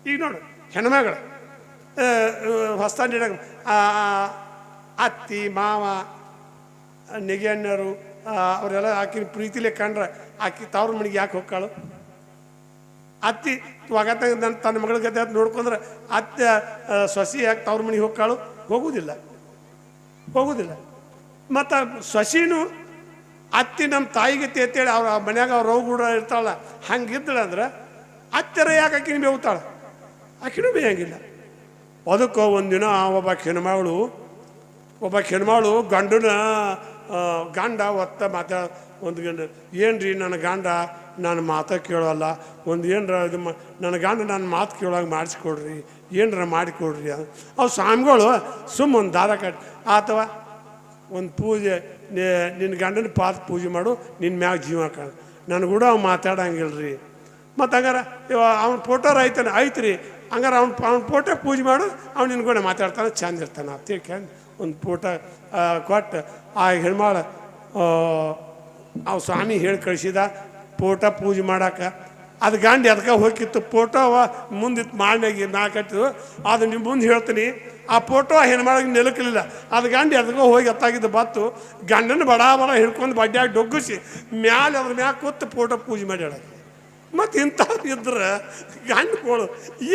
Speaker 3: ಈಗ ನೋಡಿ, ಹೆಣ್ಮಗಳು ಹೊಸ್ತಾಂಡಿ ಅತ್ತಿ ಮಾವ ನೆಗೆಣ್ಣರು ಅವರೆಲ್ಲ ಆಕಿನ ಪ್ರೀತಿಲೇ ಕಂಡ್ರೆ ಆಕಿ ತವ್ರ ಮನೆಗೆ ಯಾಕೆ ಹೋಗ್ಕಾಳು? ಅತ್ತಿ ಒಗತ್ತಾಗ ನನ್ನ ತನ್ನ ಮಗಳ ಗದ್ದೆ ಅಂತ ನೋಡ್ಕೊಂಡ್ರೆ ಅತ್ತೆ ಸೊಸಿ ಯಾಕೆ ತವ್ರ ಮನೆಗೆ ಹೋಗ್ಕಾಳು? ಹೋಗುವುದಿಲ್ಲ. ಮತ್ತು ಸೊಸಿನೂ ಅತ್ತಿ ನಮ್ಮ ತಾಯಿಗೆ ಅಂತೇಳಿ ಅವ್ರ ಮನ್ಯಾಗ ಅವ್ರ ರೋಗೂಡ ಇರ್ತಾಳ. ಹಂಗಿದ್ದಳಂದ್ರೆ ಅತ್ತೆರ ಯಾಕೆ ಆಕಿನ ಬೇವುತ್ತಾಳೆ? ಆಕಿನೂ ಬೇಯಂಗಿಲ್ಲ. ಅದಕ್ಕೋ ಒಂದಿನ ಒಬ್ಬ ಹೆಣ್ಮಗಳು ಗಂಡ ಒತ್ತ ಒಂದು ಗಂಡ ಏನ್ರಿ ನನ್ನ ಗಂಡ ನನ್ನ ಮಾತು ಕೇಳೋಲ್ಲ, ಒಂದು ಏನರ ಇದು ನನ್ನ ಗಂಡ ನನ್ನ ಮಾತು ಕೇಳೋವಾಗ ಮಾಡಿಸ್ಕೊಡ್ರಿ, ಏನರ ಮಾಡಿಕೊಡ್ರಿ. ಅವು ಸ್ವಾಮಿಗಳು ಒಂದು ದಾರ ಕಟ್ಟಿ ಅಥವಾ ಒಂದು ಪೂಜೆ ನಿನ್ನ ಗಂಡನ ಪಾದ ಪೂಜೆ ಮಾಡು, ನಿನ್ನ ಮ್ಯಾಗ ಜೀವ ಕಾಣ, ನನಗೆ ಕೂಡ ಅವ್ನು ಮಾತಾಡಂಗಿಲ್ರಿ. ಮತ್ತು ಹಂಗಾರೆ ಅವ್ನ ಫೋಟೋರು ಐತ್ರಿ, ಹಂಗಾರೆ ಅವ್ನ ಫೋಟೋ ಪೂಜೆ ಮಾಡು, ಅವ್ನು ನಿನ್ನ ಕೂಡ ಮಾತಾಡ್ತಾನೆ, ಚಂದ ಇರ್ತಾನೆ ಅಂತ ತಿಳ್ಕೊಂಡು ಒಂದು ಫೋಟೋ ಕೊಟ್ಟು ಆ ಹೆಣ್ಮಾಳ ಅವು ಸ್ವಾಮಿ ಹೇಳಿ ಕಳಿಸಿದ ಫೋಟೋ ಪೂಜೆ ಮಾಡಕ್ಕೆ. ಅದು ಗಂಡು ಅದಕ್ಕೆ ಹೋಗಿತ್ತು. ಫೋಟೋ ಮುಂದಿತ್ತು ಮಾಡಿನಾಗಿ ನಾ ಕಟ್ಟಿದ್ದು, ಅದು ನಿಮ್ಮ ಮುಂದೆ ಹೇಳ್ತೀನಿ. ಆ ಫೋಟೋ ಹೆಣ್ಮಾಳಿಗೆ ನಿಲುಕಲಿಲ್ಲ. ಅದು ಗಂಡು ಅದಕ್ಕೆ ಹೋಗಿ ಎತ್ತಾಗಿದ್ದು ಬತ್ತು ಗಂಡನ ಬಡ ಹಿಡ್ಕೊಂಡು ಬಡ್ಡ್ಯಾಗಿ ಡೊಗ್ಗಿಸಿ ಮ್ಯಾಲೆ ಅದ್ರ ಮ್ಯಾಗ ಕೂತು ಫೋಟೋ ಪೂಜೆ ಮಾಡ್ಯಾಳ. ಮತ್ತು ಇಂಥವ್ರು ಇದ್ರೆ ಗಂಡುಗಳು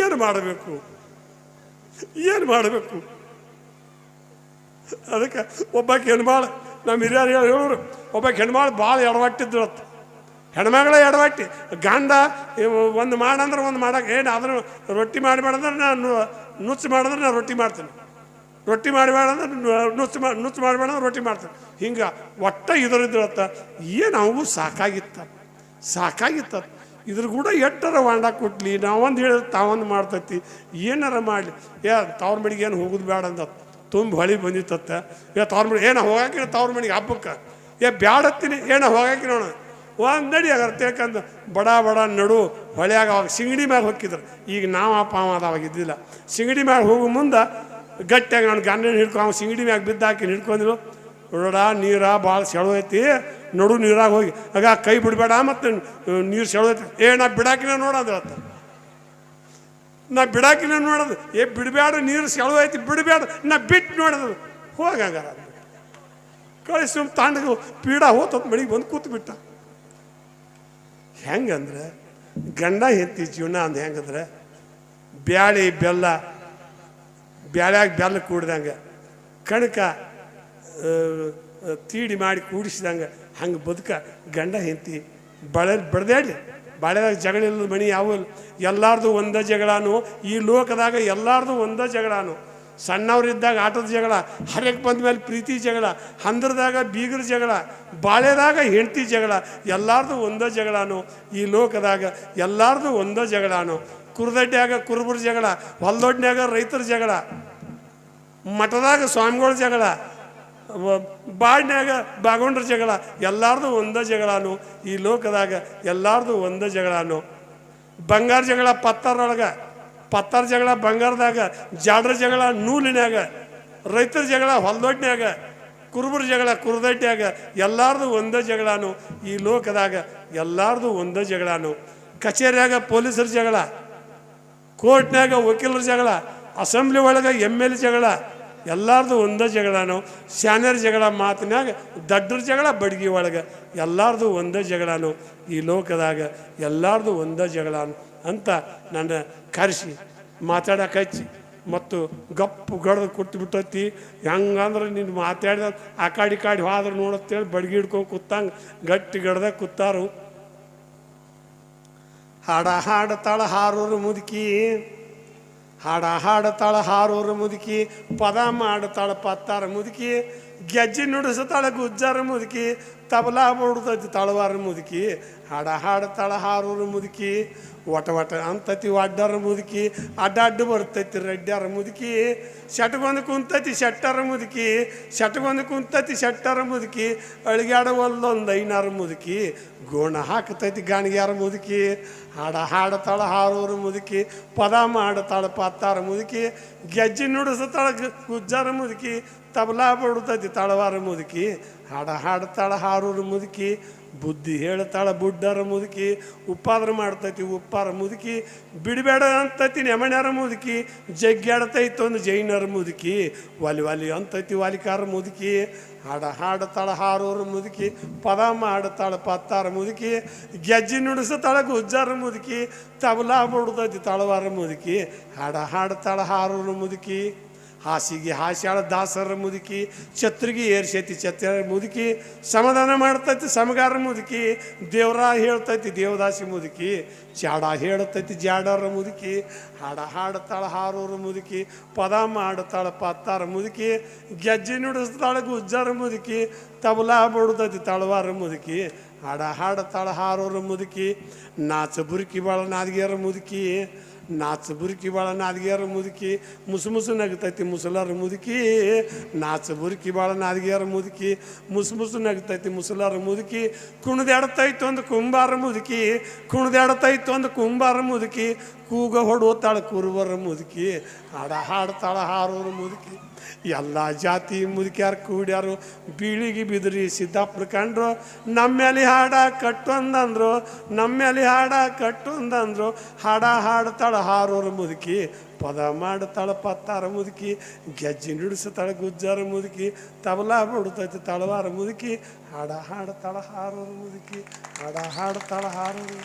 Speaker 3: ಏನು ಮಾಡಬೇಕು? ಅದಕ್ಕೆ ಒಬ್ಬಾಕೆ ಹೆಣ್ಮಾಳು ನಮ್ಮ ಹಿರಿಯರು ಹೇಳೋರು, ಒಬ್ಬಾಕೆ ಹೆಣ್ಮಾಳು ಭಾಳ ಎಡವಟ್ಟಿದ್ರು. ಹೆಣ್ಮಗಳೇ ಎಡವಟ್ಟಿ. ಗಂಡ ಒಂದು ಮಾಡಂದ್ರೆ ಒಂದು ಮಾಡಕ್ಕೆ ಅದನ್ನು ರೊಟ್ಟಿ ಮಾಡಿಬೇಡಂದ್ರೆ ನಾನು ನುಚ್ಚು ಮಾಡಿದ್ರೆ ನಾನು ರೊಟ್ಟಿ ಮಾಡ್ತೀನಿ, ರೊಟ್ಟಿ ಮಾಡಿಬೇಡಂದ್ರೆ ನುಚ್ಚು ಮಾಡಿಬೇಡಂದ್ರೆ ರೊಟ್ಟಿ ಮಾಡ್ತೀನಿ. ಹಿಂಗೆ ಒಟ್ಟ ಇದರಿದ್ರತ್ತ. ಏನು ಅವು ಸಾಕಾಗಿತ್ತ. ಇದ್ರ ಕೂಡ ಎಟ್ಟರ ವಾಂಡ ಕೊಟ್ಲಿ, ನಾವೊಂದು ಹೇಳಿದ್ರೆ ತಾವೊಂದು ಮಾಡ್ತೈತಿ, ಏನಾರ ಮಾಡಲಿ. ತವ್ರ ಮನೆಗೆ ಏನು ಹೋಗೋದು ಬೇಡ ಅಂದ ತುಂಬ ಹೊಳಿ ಬಂದಿತ್ತತ್ತ. ತವ್ರ ಮನೆ ಹೋಗಾಕಿನ ತವ್ರ ಮನೆಗೆ ಹಬ್ಬಕ್ಕೆ ಬ್ಯಾಡತ್ತೀನಿ ಹೋಗಾಕಿ ನೋಡ ಒಂದು ನಡಿ ಅದ್ರ ತಿಳ್ಕೊಂಡು ಬಡ ನಡು ಹೊಳ್ಯಾಗ ಅವಾಗ ಸಿಂಗಡಿ ಮ್ಯಾಗ ಹೊಕ್ಕಿದ್ರು. ಈಗ ಅವಾಗ ಇದ್ದಿಲ್ಲ. ಸಿಂಗಡಿ ಮ್ಯಾಗ ಹೋಗೋ ಮುಂದೆ ಗಟ್ಟಿಯಾಗಿ ನಾನು ಗಂಡನ ಹಿಡ್ಕೊಂಡು ಸಿಂಗಡಿ ಮ್ಯಾಗ ಬಿದ್ದಾಕಿ ಹಿಡ್ಕೊಂಡಿರು. ನೋಡ ನೀರ ಭಾಳ ಸೆಳೋಯ್ತಿ, ನಡು ನೀರಾಗ ಹೋಗಿ ಆಗ ಕೈ ಬಿಡಬೇಡ, ಮತ್ತು ನೀರು ಸೆಳೋಯ್ತಿ. ನಾ ಬಿಡಾಕಿನ ನೋಡೋದು ನಾ ಬಿಡಾಕಿನ ನೋಡೋದು. ಬಿಡಬೇಡ, ನೀರು ಸೆಳೋಯ್ತಿ, ಬಿಡಬೇಡ, ನಾ ಬಿಟ್ಟು ನೋಡೋದು. ಹೋಗಂಗಾರ ಕಳಿಸಿ ಸುಮ್ಮ ತಾಂಡಗ ಪೀಡ ಹೋತ ಮನೆಗೆ ಬಂದು ಕೂತು ಬಿಟ್ಟ. ಹೆಂಗಂದ್ರೆ ಗಂಡ ಹೆಂಡತಿ ಜೀವನ ಅಂದ ಹೆಂಗಂದ್ರೆ ಬ್ಯಾಳ್ಯಾಗ ಬೆಲ್ಲ ಕೂಡ್ದಂಗೆ, ಕಣಕ ತೀಡಿ ಮಾಡಿ ಕೂಡಿಸಿದಂಗೆ ಹಂಗೆ ಬದುಕ ಗಂಡ ಹೆಂಡತಿ ಬಡ್ದಾಡಿ ಬಾಳೆದಾಗ ಜಗಳ ಇಲ್ಲದ ಮನೆ ಯಾವ ಎಲ್ಲಾರ್ದು ಒಂದೇ ಜಗಳಾನು. ಈ ಲೋಕದಾಗ ಎಲ್ಲಾರ್ದು ಒಂದೇ ಜಗಳಾನು. ಸಣ್ಣವ್ರಿದ್ದಾಗ ಆಟದ ಜಗಳ, ಹರಕ್ಕೆ ಬಂದ ಮೇಲೆ ಪ್ರೀತಿ ಜಗಳ, ಹಂದ್ರದಾಗ ಬೀಗರ ಜಗಳ, ಬಾಳೆದಾಗ ಹೆಂಡತಿ ಜಗಳ, ಎಲ್ಲಾರ್ದು ಒಂದೇ ಜಗಳಾನು. ಈ ಲೋಕದಾಗ ಎಲ್ಲಾರ್ದು ಒಂದೇ ಜಗಳಾನು. ಕುರ್ದಡ್ಡ್ಯಾಗ ಕುರುಬರ ಜಗಳ, ಹೊಲದೊಡ್ನ್ಯಾಗ ರೈತರ ಜಗಳ, ಮಠದಾಗ ಸ್ವಾಮಿಗಳ ಜಗಳ, ಬಾಡ್ನ್ಯಾಗ ಬಾಗೊಂಡ್ರ ಜಗಳ, ಎಲ್ಲಾರ್ದು ಒಂದೇ ಜಗಳಾನು. ಈ ಲೋಕದಾಗ ಎಲ್ಲಾರ್ದು ಒಂದೇ ಜಗಳಾನು. ಬಂಗಾರ ಜಗಳ ಪತ್ತಾರ ಜಗಳ ಬಂಗಾರದಾಗ, ಜಾಡ್ರ ಜಗಳ ನೂಲಿನ್ಯಾಗ, ರೈತರ ಜಗಳ ಹೊಲದೊಡ್ನ್ಯಾಗ, ಕುರುಬರ ಜಗಳ ಕುರ್ದಡ್ಡ್ಯಾಗ, ಎಲ್ಲಾರ್ದು ಒಂದೇ ಜಗಳಾನು. ಈ ಲೋಕದಾಗ ಎಲ್ಲಾರ್ದು ಒಂದೇ ಜಗಳಾನು. ಕಚೇರಿಯಾಗ ಪೊಲೀಸರ ಜಗಳ, ಕೋರ್ಟ್ನ್ಯಾಗ ವಕೀಲರ ಜಗಳ, ಅಸೆಂಬ್ಲಿ ಒಳಗೆ MLA ಜಗಳ, ಎಲ್ಲಾರ್ದು ಒಂದೇ ಜಗಳಾನು. ಶಾನ್ಯರ ಜಗಳ ಮಾತಿನಾಗ, ದಡ್ಡರ ಜಗಳ ಬಡ್ಗಿ ಒಳಗೆ, ಎಲ್ಲಾರ್ದು ಒಂದೇ ಜಗಳಾನು. ಈ ಲೋಕದಾಗ ಎಲ್ಲಾರ್ದು ಒಂದೇ ಜಗಳಾನು ಅಂತ ನನ್ನ ಕರೆಸಿ ಮಾತಾಡಕ್ಕೆ ಹಚ್ಚಿ ಮತ್ತು ಗಪ್ಪು ಗಡ್ದು ಕೊಟ್ಟುಬಿಟ್ಟತಿ. ಹೆಂಗಂದ್ರೆ ನೀನು ಮಾತಾಡಿದ ಆ ಕಾಡಿ ಹೋದ್ರೆ ನೋಡತ್ತೇಳಿ ಬಡ್ಗಿ ಹಿಡ್ಕೊಂಡು ಕೂತಂಗೆ ಗಟ್ಟಿ ಗಡ್ದಾಗ ಕೂತಾರು. ಹಾಡತಾಳ ಹಾರೋರು ಮುದುಕಿ, ಹಾಡತಾಳ ಹಾರೋರು ಮುದುಕಿ, ಪದ ಮಾಡ್ತಾಳ ಪತ್ತಾರ ಮುದುಕಿ, ಗೆಜ್ಜೆ ನುಡಿಸ್ತಾಳ ಗುಜ್ಜಾರ ಮುದುಕಿ, ತಬಲಾ ಬಡ್ದೈತಿ ತಳವಾರ ಮುದುಕಿ, ಹಾಡ ಹಾಡ್ತಾಳ ಹಾರೂರು ಮುದುಕಿ, ಒಟ ಅಂತತಿ ಒಡ್ಡರ ಮುದುಕಿ, ಅಡ್ಡ ಬರ್ತೈತಿ ರೆಡ್ಡರ ಮುದುಕಿ, ಶಟ್ಗೊಂದು ಕುಂತತಿ ಶೆಟ್ಟರ ಮುದುಕಿ, ಶಟ್ಗೊಂದು ಕುಂತತಿ ಶೆಟ್ಟರ ಮುದುಕಿ, ಅಳಿಗಾಡವಲ್ಲೊಂದು ಐನಾರ ಮುದುಕಿ, ಗೋಣ ಹಾಕ್ತೈತಿ ಗಾಣಿಗ್ಯಾರ ಮುದುಕಿ, ಹಾಡ ಹಾಡ್ತಾಳ ಹಾರೂರು ಮುದುಕಿ, ಪದ ಮಾಡ್ತಾಳ ಪತ್ತಾರ ಮುದುಕಿ, ಗೆಜ್ಜೆ ನುಡಿಸ್ತಾಳ ಗುಜ್ಜಾರ ಮುದುಕಿ, ತಬಲಾ ಬಡ್ತೈತಿ ತಳವಾರ ಮುದುಕಿ, ಹಾಡ ಹಾಡ್ತಾಳ ಹಾರೂರು ಮುದುಕಿ, ಬುದ್ಧಿ ಹೇಳ್ತಾಳ ಬುಡ್ಡರ ಮುದುಕಿ, ಉಪ್ಪಾದ್ರ ಮಾಡ್ತೈತಿ ಉಪ್ಪಾರ ಮುದುಕಿ, ಬಿಡಬೇಡ ಅಂತೈತಿ ನೆಮಣ್ಯಾರ ಮುದುಕಿ, ಜಗ್ಗಾಡ್ತೈತಿ ಒಂದು ಜೈನರ ಮುದುಕಿ, ವಾಲಿ ಅಂತೈತಿ ವಾಲಿಕಾರ ಮುದುಕಿ, ಹಾಡ ಹಾಡ್ತಾಳ ಹಾರೂರು ಮುದುಕಿ, ಪದ ಮಾಡ್ತಾಳ ಪತ್ತಾರ ಮುದುಕಿ, ಗೆಜ್ಜೆ ನುಡಿಸ್ತಾಳ ಗುಜ್ಜಾರ ಮುದುಕಿ, ತಬಲಾ ಬಡ್ದೈತಿ ತಳವಾರ ಮುದುಕಿ, ಹಾಡ ಹಾಡ್ತಾಳ ಹಾರೂರು ಮುದುಕಿ, ಹಾಸಿಗೆ ಹಾಸ್ಯಾಳ ದಾಸರ ಮುದುಕಿ, ಛತ್ರಿಗೆ ಏರ್ಸೈತಿ ಛತ್ರ ಮುದುಕಿ, ಸಮಾಧಾನ ಮಾಡ್ತೈತಿ ಸಮಗಾರ ಮುದುಕಿ, ದೇವ್ರ ಹೇಳ್ತೈತಿ ದೇವದಾಸಿ ಮುದುಕಿ, ಜಾಡ ಹೇಳ್ತೈತಿ ಜಾಡರ ಮುದುಕಿ, ಹಾಡ ಹಾಡ್ತಾಳ ಹಾರೂರು ಮುದುಕಿ, ಪದ ಮಾಡ್ತಾಳ ಪತ್ತಾರ ಮುದುಕಿ, ಗೆಜ್ಜೆ ನುಡಿಸ್ತಾಳ ಗುಜ್ಜಾರ ಮುದುಕಿ, ತಬಲಾ ಬಡ್ದೈತಿ ತಳವಾರ ಮುದುಕಿ, ಹಾಡ ಹಾಡ್ತಾಳ ಹಾರೂರು ಮುದುಕಿ, ನಾಚ ಬುರುಕಿ ಬಾಳ ನಾದಿಗೆಯರ ಮುದುಕಿ, ನಾಚ ಬುರುಕಿ ಬಾಳ ನಾದಿಗೆಯರ ಮುದುಕಿ, ಮುಸು ನಗ್ತೈತಿ ಮುಸಲರ ಮುದುಕಿ, ನಾಚ ಬುರುಕಿ ಬಾಳ ನಾದಿಗೆಯರ ಮುದುಕಿ, ಮುಸು ನಗ್ತೈತಿ ಮುಸಲರ ಮುದುಕಿ, ಕುಣಿದಾಡ್ತೈತಿ ಒಂದು ಕುಂಬಾರ ಮುದುಕಿ, ಕುಣಿದಾಡ್ತೈತಿ ಒಂದು ಕುಂಬಾರ ಮುದುಕಿ, ಕೂಗ ಹೊಡುತ್ತಾಳ ಕುರುಬರ ಮುದುಕಿ, ಹಾಡ ಹಾಡ್ತಾಳ ಹಾರೂರು ಮುದುಕಿ, ಎಲ್ಲ ಜಾತಿ ಮುದುಕ್ಯಾರ ಕೂಡ್ಯಾರು ಬೀಳಿಗೆ ಬಿದ್ರಿ ಸಿದ್ದಾಪುರ ಕಂಡ್ರು, ನಮ್ಮೇಲೆ ಹಾಡ ಕಟ್ಟೊಂದಂದ್ರು, ನಮ್ಮೇಲೆ ಹಾಡ ಕಟ್ಟೊಂದಂದ್ರು, ಹಾಡ ಹಾಡ್ತಾಳ ಹಾರೂರು ಮುದುಕಿ, ಪದ ಮಾಡ್ತಾಳ ಪತ್ತಾರ ಮುದುಕಿ, ಗೆಜ್ಜೆ ನುಡಿಸ್ತಾಳ ಗುಜ್ಜಾರ ಮುದುಕಿ, ತಬಲಾ ಬಡ್ತೈತಿ ತಳವಾರ ಮುದುಕಿ, ಹಾಡ ಹಾಡ್ತಾಳ ಹಾರೂರು ಮುದುಕಿ, ಹಾಡ ಹಾಡ್ತಾಳ ಹಾರೂರು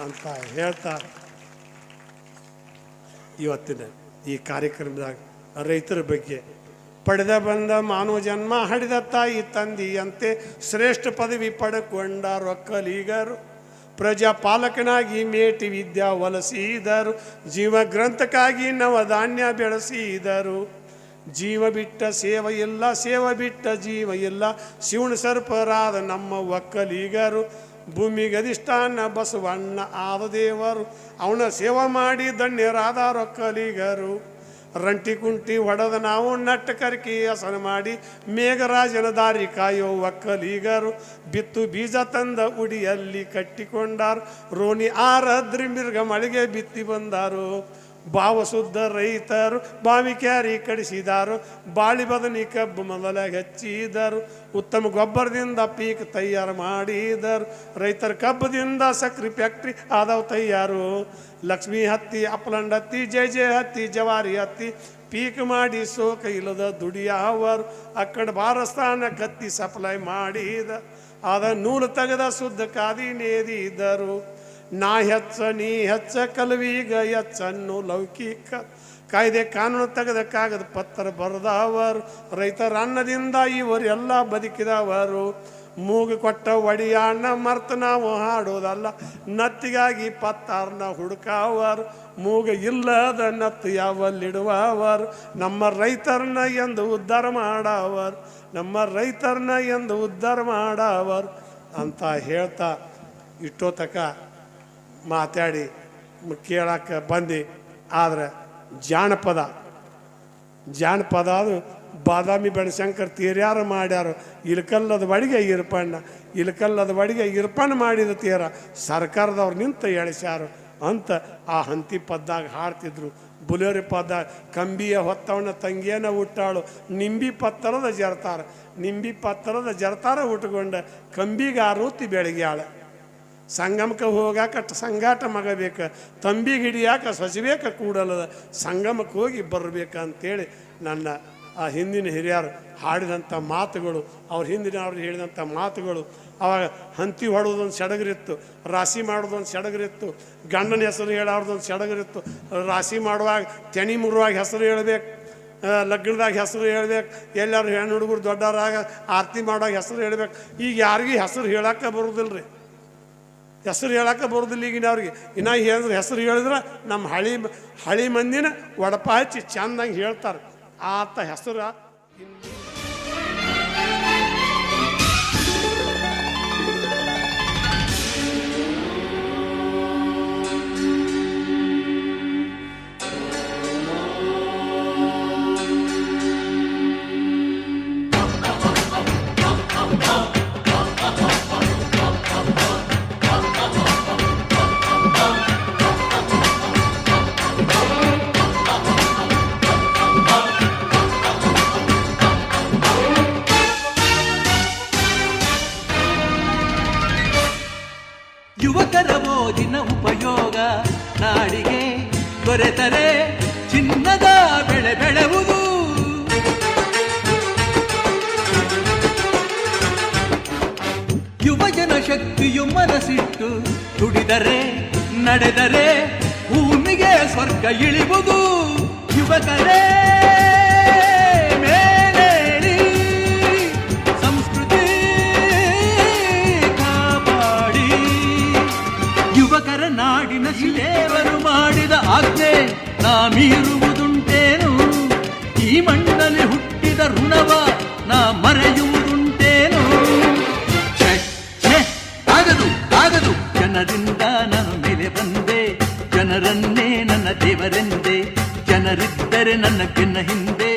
Speaker 3: ಅಂತ ಹೇಳ್ತಾರೆ. ಇವತ್ತಿನ ಈ ಕಾರ್ಯಕ್ರಮದಾಗ ರೈತರ ಬಗ್ಗೆ ಪಡೆದ ಬಂದ ಮಾನವ ಜನ್ಮ ಹಡಿದ ತಾಯಿ ತಂದೆಯಂತೆ ಶ್ರೇಷ್ಠ ಪದವಿ ಪಡೆಕೊಂಡ ಒಕ್ಕಲಿಗರು, ಪ್ರಜಾಪಾಲಕನಾಗಿ ಮೇಟಿ ವಿದ್ಯಾ ಒಲಿಸಿದರು, ಜೀವ ಗ್ರಂಥಕ್ಕಾಗಿ ನವಧಾನ್ಯ ಬೆಳೆಸಿದರು, ಜೀವ ಬಿಟ್ಟ ಸೇವ ಇಲ್ಲ ಸೇವ ಬಿಟ್ಟ ಜೀವ ಇಲ್ಲ, ಶಿವನ ಸರ್ಪರಾದ ನಮ್ಮ ಒಕ್ಕಲಿಗರು, ಭೂಮಿಗೆ ಅಧಿಷ್ಠಾನ ಬಸವಣ್ಣ ಆದ ದೇವರು, ಅವನ ಸೇವಾ ಮಾಡಿ ಧನ್ಯರಾದ ಒಕ್ಕಲಿಗರು, ರಂಟಿ ಕುಂಟಿ ಹೊಡೆದ ನಾವು ನಟ್ಟ ಕರ್ಕಿ ಹಸನ ಮಾಡಿ ಮೇಘರಾಜನ ದಾರಿ ಕಾಯೋ ಒಕ್ಕಲಿಗರು, ಬಿತ್ತು ಬೀಜ ತಂದ ಉಡಿಯಲ್ಲಿ ಕಟ್ಟಿಕೊಂಡಾರು, ರೋಣಿ ಆರದ್ರಿ ಮಿರ್ಗ ಮಳೆಗೆ ಬಿತ್ತಿ ಬಂದಾರು, ಭಾವ ಶುದ್ಧ ರೈತರು ಬಾವಿ ಕ್ಯಾರಿ ಕಡಿಸಿದಾರು, ಬಾಳಿ ಬದನಿ ಕಬ್ಬು ಮೊದಲಾಗಿ ಹಚ್ಚಿದರು, ಉತ್ತಮ ಗೊಬ್ಬರದಿಂದ ಪೀಕ್ ತಯಾರು ಮಾಡಿದರು, ರೈತರ ಕಬ್ಬದಿಂದ ಸಕ್ರಿ ಫ್ಯಾಕ್ಟ್ರಿ ಆದವು ತಯಾರು, ಲಕ್ಷ್ಮಿ ಹತ್ತಿ ಅಪ್ಲಂಡ್ ಹತ್ತಿ ಜಯ ಹತ್ತಿ ಜವಾರಿ ಹತ್ತಿ ಪೀಕ್ ಮಾಡಿ ಸೋಕ ಇಲ್ಲದ ದುಡಿಯವರು, ಅಕ್ಕಡ ಬಾರಸ್ಥಾನ ಕತ್ತಿ ಸಪ್ಲೈ ಮಾಡಿದ, ಆದ ನೂಲು ತೆಗೆದ ಶುದ್ಧ ಕಾದಿ ನೇದಿದರು, ನಾ ಹೆಚ್ಚ ನೀ ಹೆಚ್ಚ ಕಲವೀಗ ಹೆಚ್ಚನ್ನು ಲೌಕಿಕ ಕಾಯ್ದೆ ಕಾನೂನು ತೆಗೆದ ಕಾಗದ ಪತ್ರ ಬರೆದವರು, ರೈತರ ಅನ್ನದಿಂದ ಇವರೆಲ್ಲ ಬದುಕಿದವರು, ಮೂಗು ಕೊಟ್ಟ ಒಡಿಯಾಣ ಮರ್ತ ನಾವು ಹಾಡೋದಲ್ಲ, ನತ್ತಿಗಾಗಿ ಪತ್ತಾರನ ಹುಡುಕವರು, ಮೂಗ ಇಲ್ಲದ ನತ್ತು ಯಾವಲ್ಲಿಡುವವರು, ನಮ್ಮ ರೈತರನ್ನ ಎಂದು ಉದ್ಧಾರ ಮಾಡವರು, ನಮ್ಮ ರೈತರನ್ನ ಎಂದು ಉದ್ಧಾರ ಮಾಡವರು ಅಂತ ಹೇಳ್ತಾ ಇಷ್ಟೊತ್ತಕ ಮಾತಾಡಿ ಕೇಳಕ್ಕೆ ಬಂದು. ಆದರೆ ಜಾನಪದ ಅದು ಬಾದಾಮಿ ಬನಶಂಕರ್ ತೀರ್ಯಾರು ಮಾಡ್ಯಾರು, ಇಲ್ಕಲ್ಲದ ಬಡಿಗೆ ಇರ್ಪಣ್ಣ, ಇಲ್ಕಲ್ಲದ ಬಡಿಗೆ ಇರ್ಪಣ್ಣ ಮಾಡಿದ ತೀರ ಸರ್ಕಾರದವ್ರು ನಿಂತು ಎಳಿಸ್ಯಾರು ಅಂತ ಆ ಹಂತಿ ಪದ್ದಾಗ ಹಾಡ್ತಿದ್ರು. ಬುಲೇರಿ ಪದ ಕಂಬಿಯ ಹೊತ್ತವನ ತಂಗಿಯನ ಹುಟ್ಟಾಳು, ನಿಂಬಿ ಪತ್ತರದ ಜರ್ತಾರ, ನಿಂಬಿ ಪತ್ತರದ ಜರ್ತಾರ ಉಟ್ಕೊಂಡ ಕಂಬಿಗೆ ಆರೂತಿ ಬೆಳಗ್ಯಾಳ, ಸಂಗಮಕ್ಕೆ ಹೋಗಾಕ ಸಂಗಾಟ ಮಗ ಬೇಕ, ತಂಬಿಗೆ ಹಿಡಿಯಾಕ ಸೊಸಬೇಕ ಕೂಡಲದ, ಸಂಗಮಕ್ಕೆ ಹೋಗಿ ಬರಬೇಕಂತೇಳಿ ನನ್ನ ಆ ಹಿಂದಿನ ಹಿರಿಯರು ಹಾಡಿದಂಥ ಮಾತುಗಳು, ಅವ್ರ ಹಿಂದಿನವ್ರು ಹೇಳಿದಂಥ ಮಾತುಗಳು. ಅವಾಗ ಹಂತಿ ಹೊಡೋದೊಂದು ಸಡಗರಿತ್ತು, ರಾಶಿ ಮಾಡೋದೊಂದು ಸಡಗರಿತ್ತು, ಗಂಡನ ಹೆಸರು ಹೇಳೋದೊಂದು ಸಡಗರಿತ್ತು, ರಾಶಿ ಮಾಡುವಾಗ ತೆನಿ ಮುರುವಾಗ ಹೆಸರು ಹೇಳ್ಬೇಕು, ಲಗ್ನದಾಗ ಹೆಸರು ಹೇಳ್ಬೇಕು, ಎಲ್ಲರೂ ಹೆಣ್ಣು ಹುಡುಗರು ದೊಡ್ಡವರಾಗ ಆರತಿ ಮಾಡುವಾಗ ಹೆಸರು ಹೇಳ್ಬೇಕು. ಈಗ ಯಾರಿಗೂ ಹೆಸರು ಹೇಳಕ್ಕೆ ಬರೋದಿಲ್ಲ ರೀ, ಹೆಸರು ಹೇಳಕ್ಕೆ ಬರೋದಿಲ್ಲ ಈಗಿನವ್ರಿಗೆ. ಇನ್ನು ಹೇಳಿದ್ರೆ ಹೆಸರು ಹೇಳಿದ್ರೆ ನಮ್ಮ ಹಳಿ ಮಂದಿನ ಒಡಪ ಹಚ್ಚಿ ಚೆಂದಂಗೆ ಹೇಳ್ತಾರೆ. ಆತ ಹೆಸರು
Speaker 4: ದೊರೆತರೆ ಚಿನ್ನದ ಬೆಳೆ ಬೆಳೆವುದು. ಯುವಜನ ಶಕ್ತಿಯು ಮನಸ್ಸಿಟ್ಟು ದುಡಿದರೆ ನಡೆದರೆ ಭೂಮಿಗೆ ಸ್ವರ್ಗ ಇಳಿವುದು. ಯುವಕರೇ ಮೇಲೇರಿ ಸಂಸ್ಕೃತಿ ಕಾಪಾಡಿ. ಯುವಕರ ನಾಡಿನ ಶಿಲೇವರು ಮಾಡಿದ ಆಜ್ಞೆ ನಾ ಮೀರುವುದುಂಟೇನು? ಈ ಮಣ್ಣಲ್ಲಿ ಹುಟ್ಟಿದ ಋಣವ ನಾ ಮರೆಯುವುದುಂಟೇನು? ಆಗದು ಆಗದು, ಜನರಿಂದ ನಾನು ಮೇಲೆ ಬಂದೆ, ಜನರನ್ನೇ ನನ್ನ ದೇವರೆಂದೆ, ಜನರಿದ್ದರೆ ನನ್ನ ಬೆನ್ನ ಹಿಂದೆ